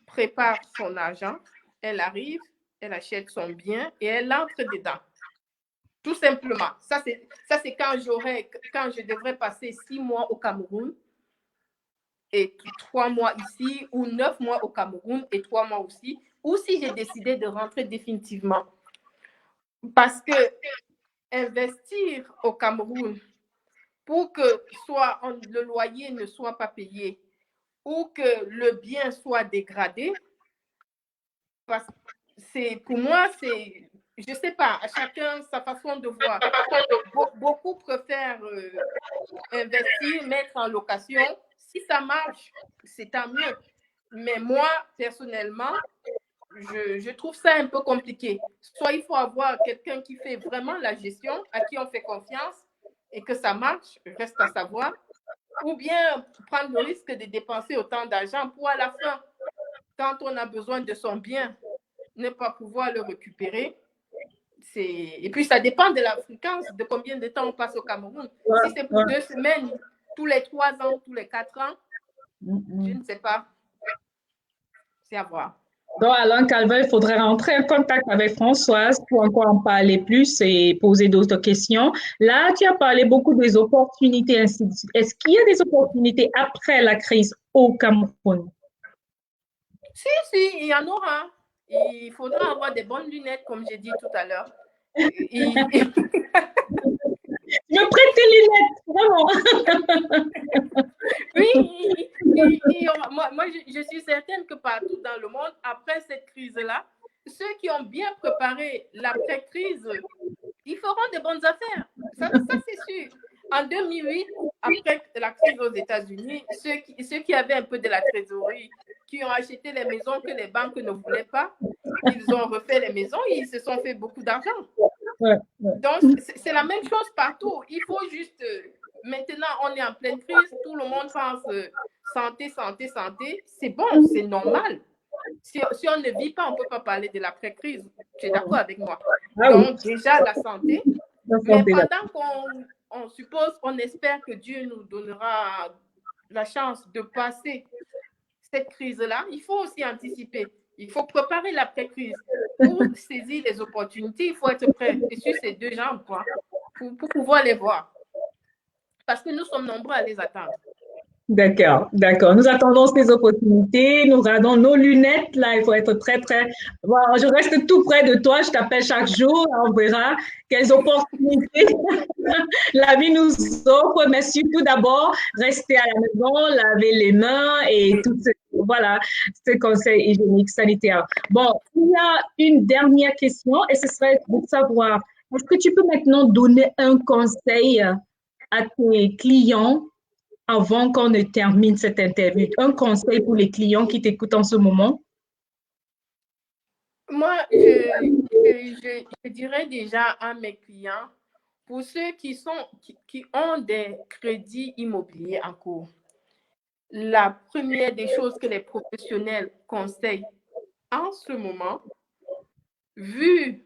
prépare son argent, elle arrive, elle achète son bien et elle entre dedans. Tout simplement. Ça, c'est quand je devrais passer 6 mois au Cameroun et 3 mois ici, ou 9 mois au Cameroun et 3 mois aussi, ou si j'ai décidé de rentrer définitivement. Parce que investir au Cameroun pour que soit le loyer ne soit pas payé ou que le bien soit dégradé, parce que pour moi, c'est, je ne sais pas, à chacun sa façon de voir. Beaucoup préfèrent investir, mettre en location. Si ça marche, c'est tant mieux. Mais moi, personnellement, je trouve ça un peu compliqué. Soit il faut avoir quelqu'un qui fait vraiment la gestion, à qui on fait confiance et que ça marche, reste à savoir, ou bien prendre le risque de dépenser autant d'argent pour à la fin, quand on a besoin de son bien, ne pas pouvoir le récupérer. Et puis, ça dépend de la fréquence, de combien de temps on passe au Cameroun. Si c'est pour 2 semaines, tous les 3 ans, tous les 4 ans, je ne sais pas. C'est à voir. Donc, Alain Calvin, il faudrait rentrer en contact avec Françoise pour encore en parler plus et poser d'autres questions. Là, tu as parlé beaucoup des opportunités. Est-ce qu'il y a des opportunités après la crise au Cameroun? Si, il y en aura. Il faudra avoir des bonnes lunettes, comme j'ai dit tout à l'heure. Je me prête tes lunettes, vraiment. Oui, moi, je suis certaine que partout dans le monde, après cette crise-là, ceux qui ont bien préparé l'après-crise, ils feront de bonnes affaires. Ça c'est sûr. En 2008, après la crise aux États-Unis, ceux qui avaient un peu de la trésorerie, qui ont acheté les maisons que les banques ne voulaient pas, ils ont refait les maisons et ils se sont fait beaucoup d'argent. Donc, c'est la même chose partout. Il faut juste... Maintenant, on est en pleine crise. Tout le monde pense santé. C'est bon, c'est normal. Si on ne vit pas, on ne peut pas parler de l'après-crise. Tu es d'accord avec moi? Donc, déjà, la santé. Mais pendant on suppose, on espère que Dieu nous donnera la chance de passer cette crise-là. Il faut aussi anticiper. Il faut préparer l'après-crise. Pour saisir les opportunités, il faut être prêt et sur ses deux jambes, quoi, pour pouvoir les voir. Parce que nous sommes nombreux à les attendre. D'accord, d'accord. Nous attendons ces opportunités, nous regardons nos lunettes, là, il faut être très, très... Bon, je reste tout près de toi, je t'appelle chaque jour, on verra quelles opportunités la vie nous offre, mais surtout d'abord, rester à la maison, laver les mains et tout ce, voilà, ce conseil hygiénique sanitaire. Bon, il y a une dernière question et ce serait de savoir, est-ce que tu peux maintenant donner un conseil à tes clients avant qu'on ne termine cette interview? Un conseil pour les clients qui t'écoutent en ce moment? Moi, je dirais déjà à mes clients, pour ceux qui ont des crédits immobiliers en cours, la première des choses que les professionnels conseillent en ce moment, vu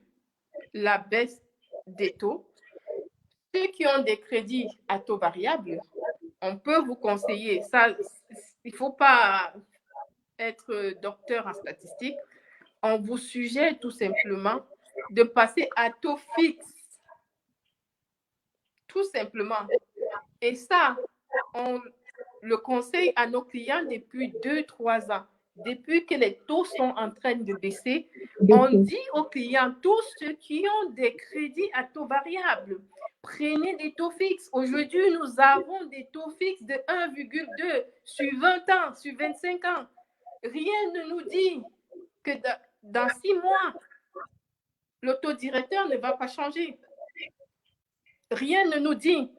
la baisse des taux, ceux qui ont des crédits à taux variable, on peut vous conseiller, ça, il ne faut pas être docteur en statistique, on vous suggère tout simplement de passer à taux fixe. Tout simplement. Et ça, on le conseille à nos clients depuis 2-3 ans. Depuis que les taux sont en train de baisser, on dit aux clients, tous ceux qui ont des crédits à taux variable, prenez des taux fixes. Aujourd'hui, nous avons des taux fixes de 1,2 sur 20 ans, sur 25 ans. Rien ne nous dit que dans 6 mois, le taux directeur ne va pas changer. Rien ne nous dit.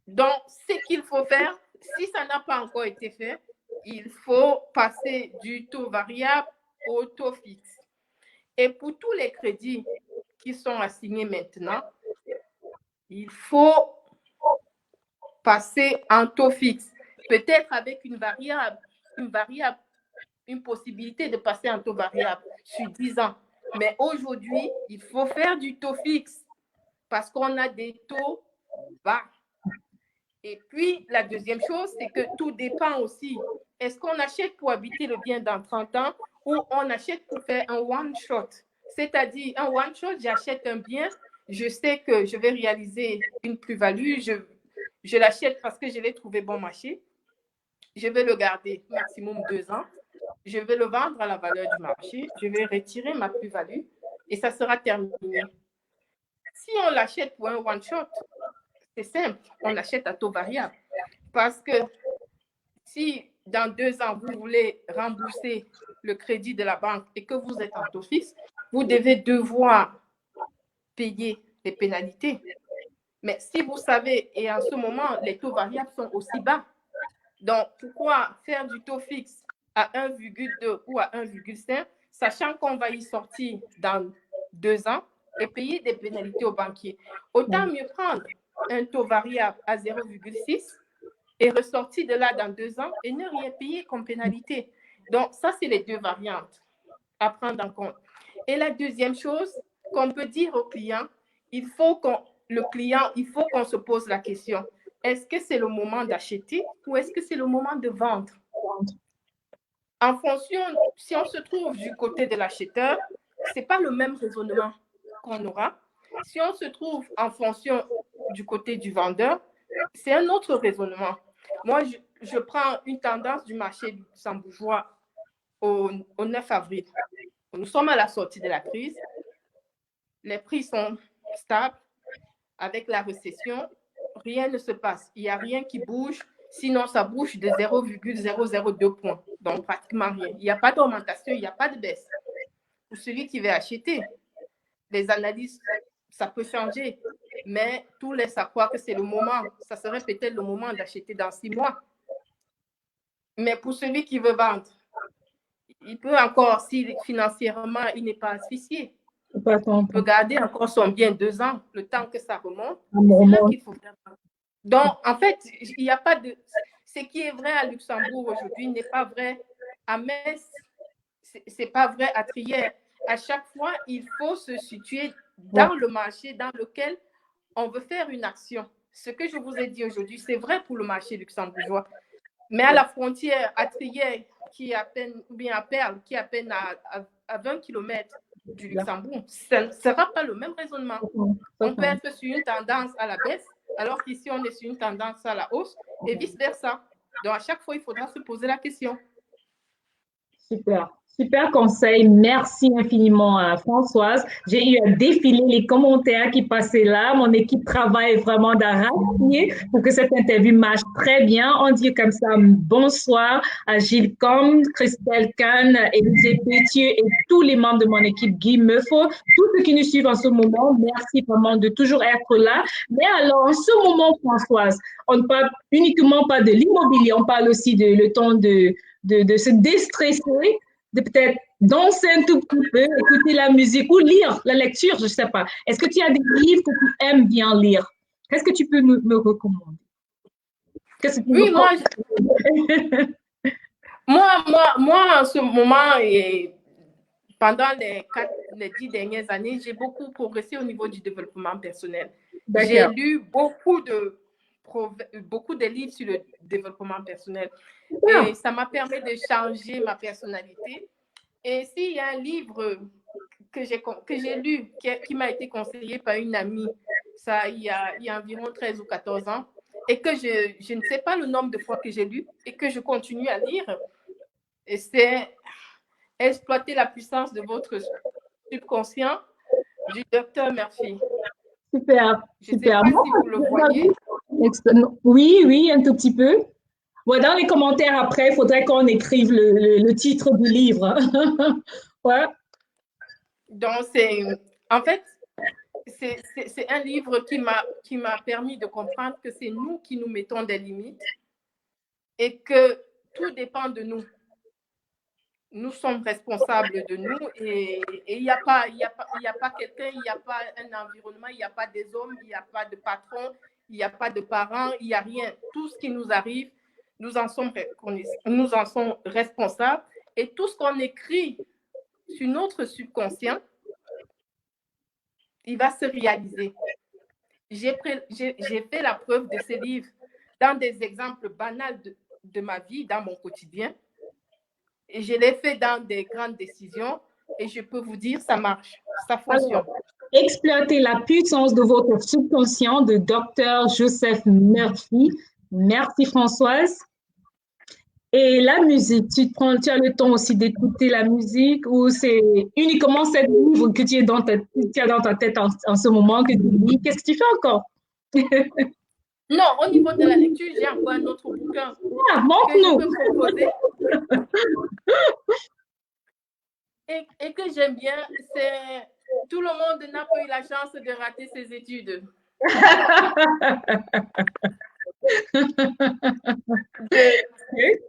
Donc, ce qu'il faut faire, si ça n'a pas encore été fait, il faut passer du taux variable au taux fixe. Et pour tous les crédits qui sont assignés maintenant, il faut passer en taux fixe. Peut-être avec une possibilité de passer en taux variable sur 10 ans. Mais aujourd'hui, il faut faire du taux fixe parce qu'on a des taux bas. Et puis, la deuxième chose, c'est que tout dépend aussi. Est-ce qu'on achète pour habiter le bien dans 30 ans ou on achète pour faire un one-shot? C'est-à-dire, un one-shot, j'achète un bien, je sais que je vais réaliser une plus-value, je l'achète parce que je l'ai trouvé bon marché, je vais le garder maximum 2 ans, je vais le vendre à la valeur du marché, je vais retirer ma plus-value et ça sera terminé. Si on l'achète pour un one-shot, c'est simple, on l'achète à taux variable. Parce que si dans 2 ans, vous voulez rembourser le crédit de la banque et que vous êtes en taux fixe, vous devez devoir payer les pénalités. Mais si vous savez, et en ce moment, les taux variables sont aussi bas, donc pourquoi faire du taux fixe à 1,2 ou à 1,5, sachant qu'on va y sortir dans 2 ans et payer des pénalités aux banquiers? Autant mieux prendre un taux variable à 0,6 et ressortir de là dans 2 ans et ne rien payer comme pénalité. Donc, ça, c'est les deux variantes à prendre en compte. Et la deuxième chose qu'on peut dire au client, il faut qu'on se pose la question, est-ce que c'est le moment d'acheter ou est-ce que c'est le moment de vendre? En fonction, si on se trouve du côté de l'acheteur, ce n'est pas le même raisonnement qu'on aura. Si on se trouve en fonction du côté du vendeur, c'est un autre raisonnement. Moi, je prends une tendance du marché luxembourgeois au 9 avril. Nous sommes à la sortie de la crise. Les prix sont stables. Avec la récession, rien ne se passe. Il n'y a rien qui bouge. Sinon, ça bouge de 0,002 points. Donc, pratiquement rien. Il n'y a pas d'augmentation, il n'y a pas de baisse. Pour celui qui veut acheter, les analyses, ça peut changer. Mais tout laisse à croire que c'est le moment. Ça serait peut-être le moment d'acheter dans 6 mois. Mais pour celui qui veut vendre, il peut encore, si financièrement, il n'est pas asphyxié, il peut garder encore son bien 2 ans, le temps que ça remonte. C'est là qu'il faut faire. Donc, en fait, il n'y a pas de... Ce qui est vrai à Luxembourg aujourd'hui n'est pas vrai à Metz, ce n'est pas vrai à Trier. À chaque fois, il faut se situer dans le marché dans lequel on veut faire une action. ce que je vous ai dit aujourd'hui, c'est vrai pour le marché luxembourgeois. Mais à la frontière, à Trier, qui est à peine, ou bien à Perle, qui est à peine à 20 km du Luxembourg, ça ne sera pas le même raisonnement. On peut être sur une tendance à la baisse, alors qu'ici, on est sur une tendance à la hausse, et vice-versa. Donc, à chaque fois, il faudra se poser la question. Super, super conseil. Merci infiniment à Françoise. J'ai eu à défiler les commentaires qui passaient là. Mon équipe travaille vraiment d'arrache-pied pour que cette interview marche très bien. On dit comme ça bonsoir à Gilles Com, Christelle Kahn, Élisée Pétieux et tous les membres de mon équipe, Guy Meufo, tous ceux qui nous suivent en ce moment. Merci vraiment de toujours être là. Mais alors, en ce moment, Françoise, on ne parle uniquement pas de l'immobilier, on parle aussi de le temps de se déstresser, de peut-être danser un tout petit peu, écouter la musique ou lire la lecture, je ne sais pas. Est-ce que tu as des livres que tu aimes bien lire? Qu'est-ce que tu peux me recommander? Oui, moi, en ce moment, et pendant les 10 dernières années, j'ai beaucoup progressé au niveau du développement personnel. J'ai lu beaucoup de livres sur le développement personnel. Et ça m'a permis de changer ma personnalité. Et s'il y a un livre que j'ai lu, qui m'a été conseillé par une amie, ça, il y a environ 13 ou 14 ans, et que je ne sais pas le nombre de fois que j'ai lu, et que je continue à lire, c'est Exploiter la puissance de votre subconscient du docteur Murphy. Super, super. Je ne sais pas si vous le voyez. Oui, oui, un tout petit peu. Ouais, dans les commentaires après, il faudrait qu'on écrive le titre du livre. Ouais. Donc, en fait, c'est un livre qui m'a permis de comprendre que c'est nous qui nous mettons des limites et que tout dépend de nous. Nous sommes responsables de nous et il n'y a pas quelqu'un, il n'y a pas un environnement, il n'y a pas des hommes, il n'y a pas de patron, il n'y a pas de parents, il n'y a rien. Tout ce qui nous arrive, nous en sommes responsables et tout ce qu'on écrit sur notre subconscient, il va se réaliser. J'ai fait la preuve de ces livres dans des exemples banals de ma vie, dans mon quotidien. Et je l'ai fait dans des grandes décisions et je peux vous dire, ça marche, ça fonctionne. Alors, exploitez la puissance de votre subconscient de Dr. Joseph Murphy. Merci Françoise. Et la musique, tu as le temps aussi d'écouter la musique ou c'est uniquement cette livre que tu as dans ta tête en ce moment que tu lis? Qu'est-ce que tu fais encore? Non, au niveau de la lecture, j'ai encore un autre bouquin montre-nous. Que je peux proposer. Et que j'aime bien, c'est Tout le monde n'a pas eu la chance de rater ses études. De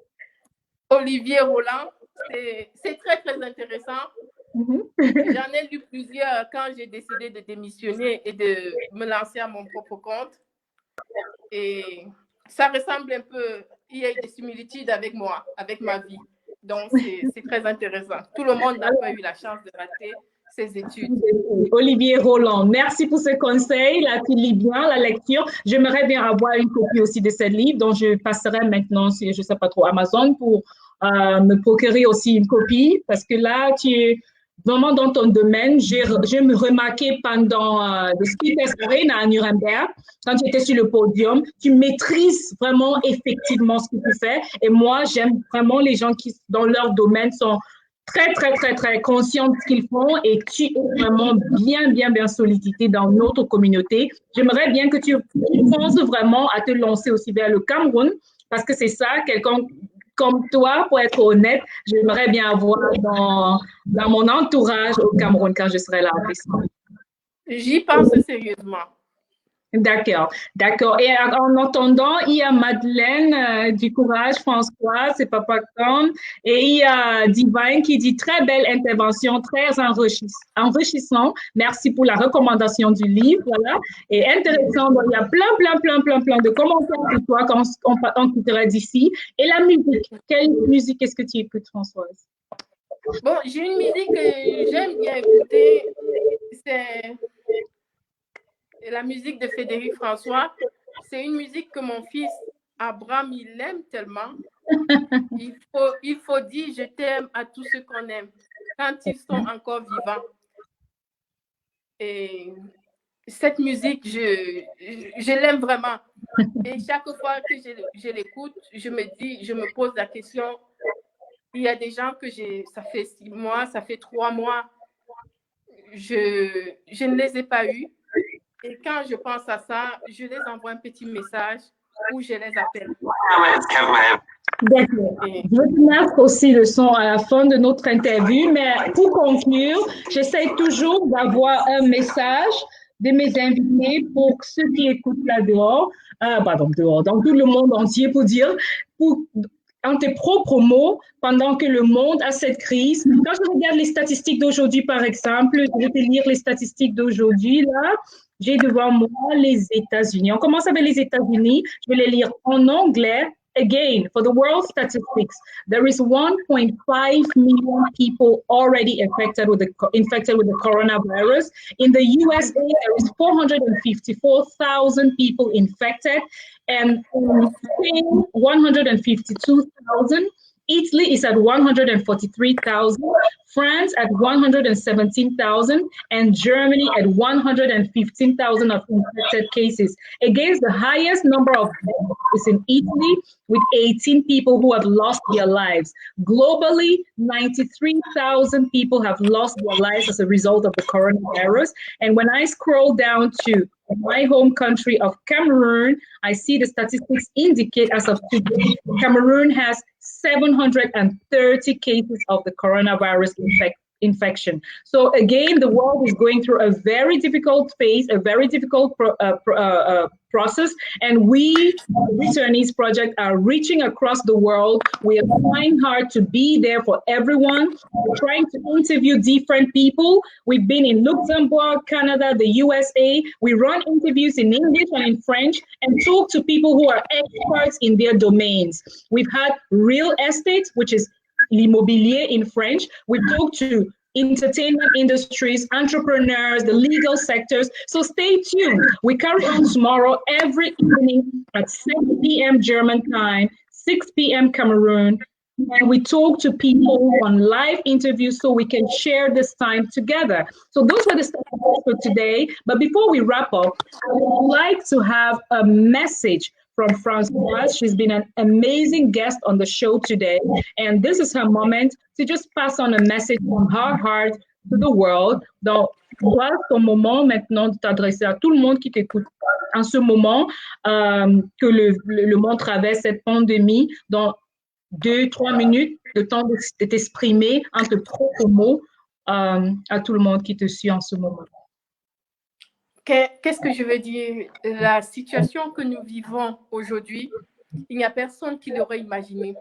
Olivier Roland. C'est très, très intéressant. J'en ai lu plusieurs quand j'ai décidé de démissionner et de me lancer à mon propre compte. Et ça ressemble un peu, il y a des similitudes avec moi, avec ma vie. Donc, c'est très intéressant. Tout le monde n'a pas eu la chance de rater ses études. Olivier Roland, merci pour ce conseil. Là, tu lis bien la lecture. J'aimerais bien avoir une copie aussi de ce livre, donc je passerai maintenant sur, je ne sais pas trop, Amazon pour me procurer aussi une copie parce que là, tu es vraiment dans ton domaine. J'ai me remarqué pendant le Speakers Arena à Nuremberg, quand tu étais sur le podium, tu maîtrises vraiment effectivement ce que tu fais. Et moi, j'aime vraiment les gens qui, dans leur domaine, sont très, très, très, très conscients de ce qu'ils font et tu es vraiment bien, bien, bien sollicité dans notre communauté. J'aimerais bien que tu penses vraiment à te lancer aussi vers le Cameroun parce que c'est ça, quelqu'un comme toi, pour être honnête, j'aimerais bien avoir dans mon entourage au Cameroun quand je serai là en décembre. J'y pense sérieusement. D'accord, d'accord. Et en attendant, il y a Madeleine du Courage, François, c'est Papa Com, et il y a Divine qui dit très belle intervention, très enrichissant. Merci pour la recommandation du livre, voilà. Et intéressant, donc, il y a plein de commentaires pour toi quand on quittera d'ici. Et la musique, quelle musique est-ce que tu écoutes, Françoise? Bon, j'ai une musique que j'aime bien écouter, c'est la musique de Frédéric François. c'est une musique que mon fils Abraham, il aime tellement. Il faut dire je t'aime à tous ceux qu'on aime quand ils sont encore vivants. Et cette musique, je l'aime vraiment. Et chaque fois que je l'écoute, je me pose la question, il y a des gens que ça fait 6 mois, ça fait 3 mois, je ne les ai pas eus. Et quand je pense à ça, je les envoie un petit message ou je les appelle. D'accord. Je vais te mettre aussi le son à la fin de notre interview, mais pour conclure, j'essaie toujours d'avoir un message de mes invités pour ceux qui écoutent là dehors, pardon, dehors, dans tout le monde entier pour dire, en tes propres mots, pendant que le monde a cette crise. Quand je regarde les statistiques d'aujourd'hui, par exemple, je vais te lire les statistiques d'aujourd'hui, là. J'ai devant moi les États-Unis. On commence avec les États-Unis. Je vais les lire en anglais. Again, for the world statistics, there is 1.5 million people already infected with the coronavirus. In the USA, there is 454,000 people infected, and in Spain, 152,000. Italy is at 143,000, France at 117,000, and Germany at 115,000 of infected cases. Against the highest number of deaths is in Italy, with 18 people who have lost their lives. Globally, 93,000 people have lost their lives as a result of the coronavirus. And when I scroll down to my home country of Cameroon, I see the statistics indicate as of today, Cameroon has 730 cases of the coronavirus infection. So again, the world is going through a very difficult phase, a very difficult process, and we, the Returnees Project, are reaching across the world. We are trying hard to be there for everyone. We're trying to interview different people. We've been in Luxembourg, Canada, the USA. We run interviews in English and in French and talk to people who are experts in their domains. We've had real estate, which is l'immobilier in French. We talk to entertainment industries, entrepreneurs, the legal sectors. So stay tuned. We carry on tomorrow every evening at 7 p.m. German time, 6 p.m. Cameroon. And we talk to people on live interviews so we can share this time together. So those were the statistics for today. But before we wrap up, I would like to have a message from Françoise. She's been an amazing guest on the show today. And this is her moment to just pass on a message from her heart to the world. Donc, voilà ton moment maintenant de t'adresser à tout le monde qui t'écoute en ce moment que le monde traverse cette pandémie. Donc, 2-3 minutes de temps de t'exprimer en tes propres mots à tout le monde qui te suit en ce moment. Qu'est-ce que je veux dire? La situation que nous vivons aujourd'hui, il n'y a personne qui l'aurait imaginé.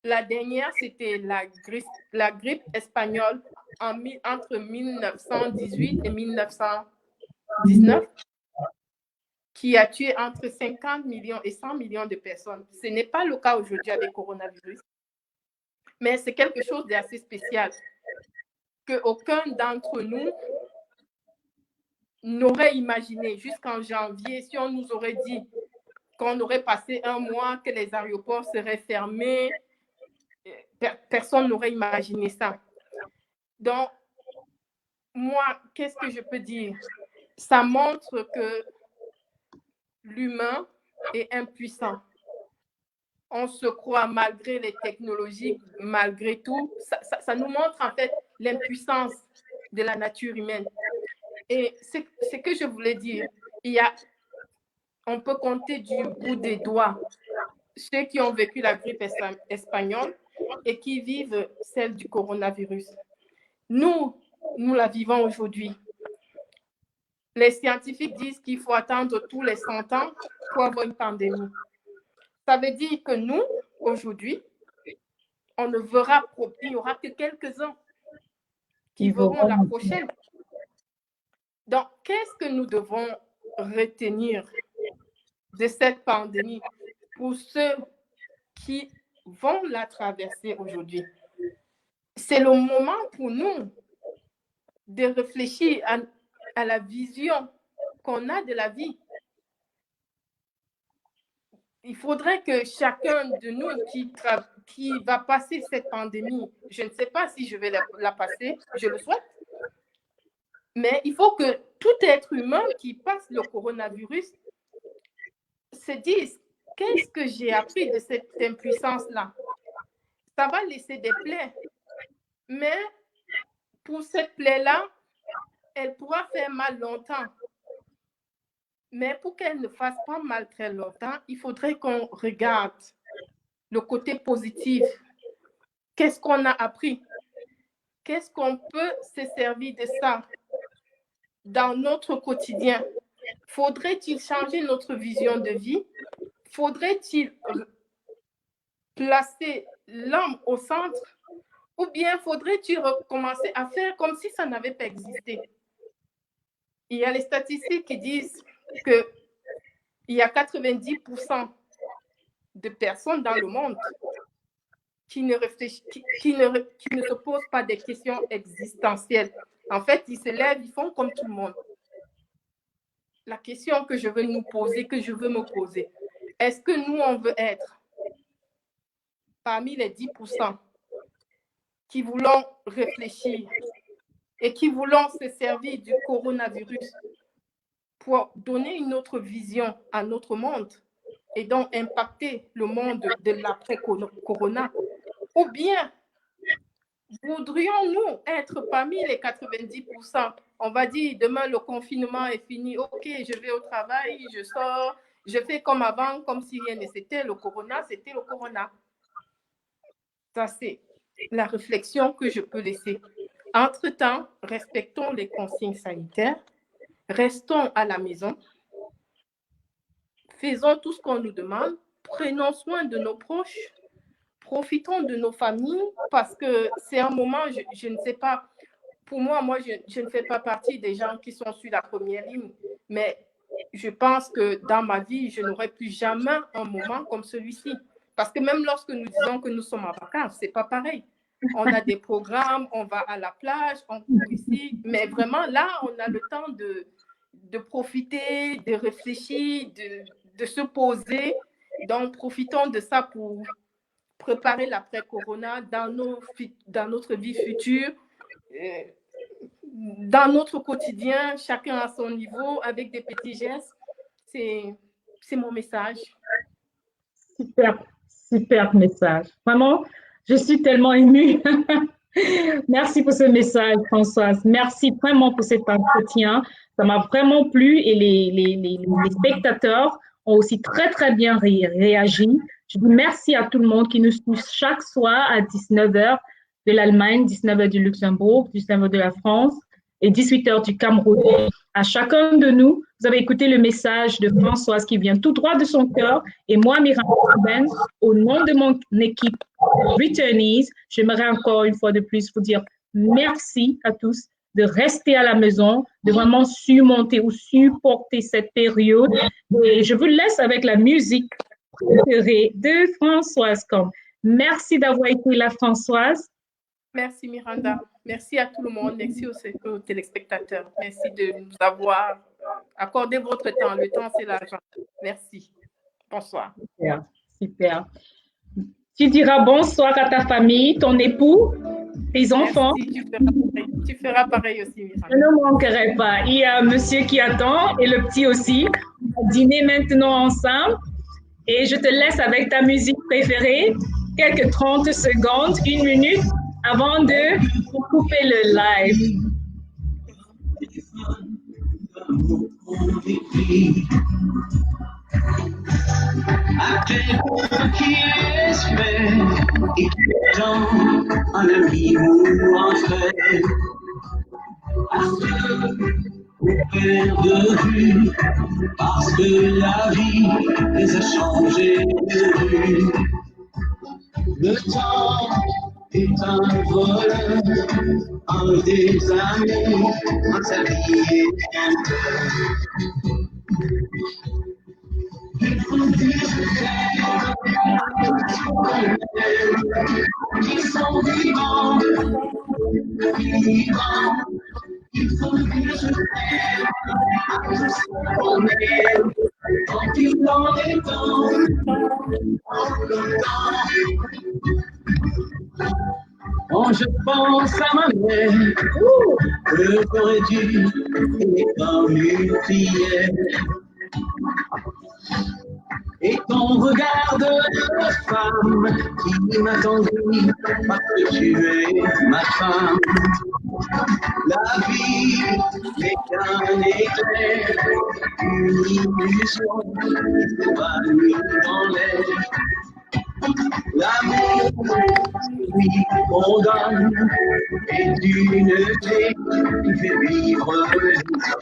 La dernière, c'était la grippe espagnole entre 1918 et 1919, qui a tué entre 50 millions et 100 millions de personnes. Ce n'est pas le cas aujourd'hui avec le coronavirus, mais c'est quelque chose d'assez spécial qu'aucun d'entre nous n'aurait imaginé jusqu'en janvier. Si on nous aurait dit qu'on aurait passé un mois, que les aéroports seraient fermés, personne n'aurait imaginé ça. Donc, moi, qu'est-ce que je peux dire? Ça montre que l'humain est impuissant. On se croit malgré les technologies, malgré tout. Ça nous montre en fait l'impuissance de la nature humaine. Et ce que je voulais dire, on peut compter du bout des doigts ceux qui ont vécu la grippe espagnole et qui vivent celle du coronavirus. Nous la vivons aujourd'hui. Les scientifiques disent qu'il faut attendre tous les 100 ans pour avoir une pandémie. Ça veut dire que nous, aujourd'hui, on ne verra, il n'y aura que quelques-uns qui verront la prochaine. Donc, qu'est-ce que nous devons retenir de cette pandémie pour ceux qui vont la traverser aujourd'hui? C'est le moment pour nous de réfléchir à la vision qu'on a de la vie. il faudrait que chacun de nous qui va passer cette pandémie, je ne sais pas si je vais la passer, je le souhaite, mais il faut que tout être humain qui passe le coronavirus se dise, qu'est-ce que j'ai appris de cette impuissance-là? Ça va laisser des plaies, mais pour cette plaie-là, elle pourra faire mal longtemps. Mais pour qu'elle ne fasse pas mal très longtemps, il faudrait qu'on regarde le côté positif. Qu'est-ce qu'on a appris? Qu'est-ce qu'on peut se servir de ça dans notre quotidien? Faudrait-il changer notre vision de vie? Faudrait-il placer l'homme au centre? Ou bien faudrait-il recommencer à faire comme si ça n'avait pas existé? Il y a les statistiques qui disent qu'il y a 90% de personnes dans le monde qui ne se posent pas des questions existentielles. En fait, ils se lèvent, ils font comme tout le monde. La question que je veux me poser, est-ce que nous, on veut être parmi les 10% qui voulons réfléchir et qui voulons se servir du coronavirus pour donner une autre vision à notre monde et donc impacter le monde de l'après-corona? Ou bien voudrions-nous être parmi les 90%? On va dire, demain, le confinement est fini. OK, je vais au travail, je sors, je fais comme avant, comme si rien n'était. Le corona, c'était le corona. Ça, c'est la réflexion que je peux laisser. Entre-temps, respectons les consignes sanitaires, restons à la maison, faisons tout ce qu'on nous demande, prenons soin de nos proches, profitons de nos familles, parce que c'est un moment, je ne sais pas, pour moi, je ne fais pas partie des gens qui sont sur la première ligne, mais je pense que dans ma vie, je n'aurai plus jamais un moment comme celui-ci. Parce que même lorsque nous disons que nous sommes en vacances, ce n'est pas pareil. On a des programmes, on va à la plage, on court ici, mais vraiment là, on a le temps de profiter, de réfléchir, de se poser. Donc, profitons de ça pour préparer l'après-corona dans notre vie future, dans notre quotidien, chacun à son niveau, avec des petits gestes. C'est mon message. Super message. Vraiment, je suis tellement émue. Merci pour ce message, Françoise. Merci vraiment pour cet entretien. Ça m'a vraiment plu et les spectateurs ont aussi très bien réagi. Je dis merci à tout le monde qui nous suit chaque soir à 19h de l'Allemagne, 19h du Luxembourg, 19h de la France et 18h du Cameroun. À chacun de nous, vous avez écouté le message de Françoise qui vient tout droit de son cœur. Et moi, Miranda, au nom de mon équipe Returnees, j'aimerais encore une fois de plus vous dire merci à tous de rester à la maison, de vraiment surmonter ou supporter cette période. Et je vous laisse avec la musique préférée de Françoise Combe. Merci d'avoir été là, Françoise. Merci, Miranda. Merci à tout le monde. Merci aux téléspectateurs. Merci de nous avoir accordé votre temps. Le temps, c'est l'argent. Merci. Bonsoir. Super. Tu diras bonsoir à ta famille, ton époux, tes enfants. Merci, tu feras pareil aussi, Miranda. Je ne manquerai pas. Il y a monsieur qui attend et le petit aussi. On va dîner maintenant ensemble. Et je te laisse avec ta musique préférée, quelques 30 secondes, 1 minute, avant de couper le live. De vue, parce que la vie les a changés de vue. Le temps est un voleur, un des amis, un sablier. Il faut dire qu'ils sont vivants, vivants. Il faut dire je t'aime, on est Tant qu'il en est temps, quand je pense à ma mère, que j'aurais dû aimer comme une fillette. Et ton regard de femme qui m'attendrit parce que tu es ma femme. La vie n'est qu'un éclair, une illusion évanouie dans l'air. L'amour, oui, on donne, est une clé qui fait vivre le temps.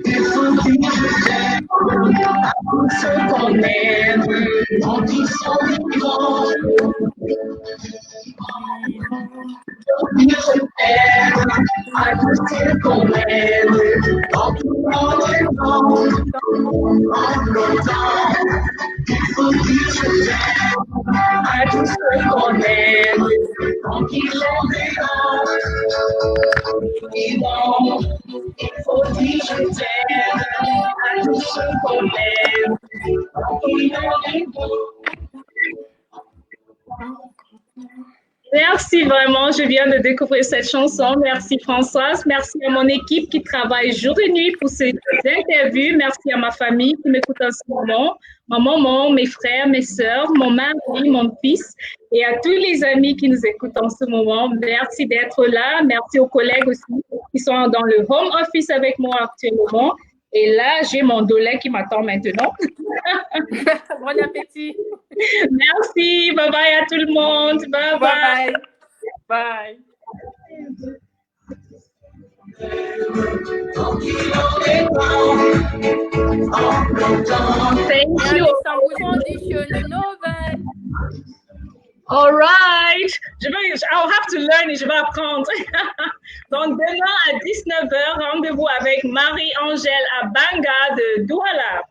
Il faut dire je t'aime à tous ceux qu'on aime, quand ils sont vivants. Dire je t'aime à tous ceux qu'on aime, quand tout le monde en longtemps. Il faut dire je t'aime à tous ceux qu'on aime, quand ils sont vivants. Il faut dire je t'aime à tous ceux qu'on aime, quand ils sont vivants. Merci vraiment, je viens de découvrir cette chanson. Merci Françoise, merci à mon équipe qui travaille jour et nuit pour ces interviews. Merci à ma famille qui m'écoute en ce moment, ma maman, mes frères, mes sœurs, mon mari, mon fils et à tous les amis qui nous écoutent en ce moment. Merci d'être là. Merci aux collègues aussi qui sont dans le home office avec moi actuellement. Et là, j'ai mon dolet qui m'attend maintenant. Bon appétit. Merci. Bye bye à tout le monde. Bye bye. Bye. Thank you. All right. I'll have to learn it. Je vais apprendre. Donc, demain à 19h, rendez-vous avec Marie-Angèle Abanga de Douala.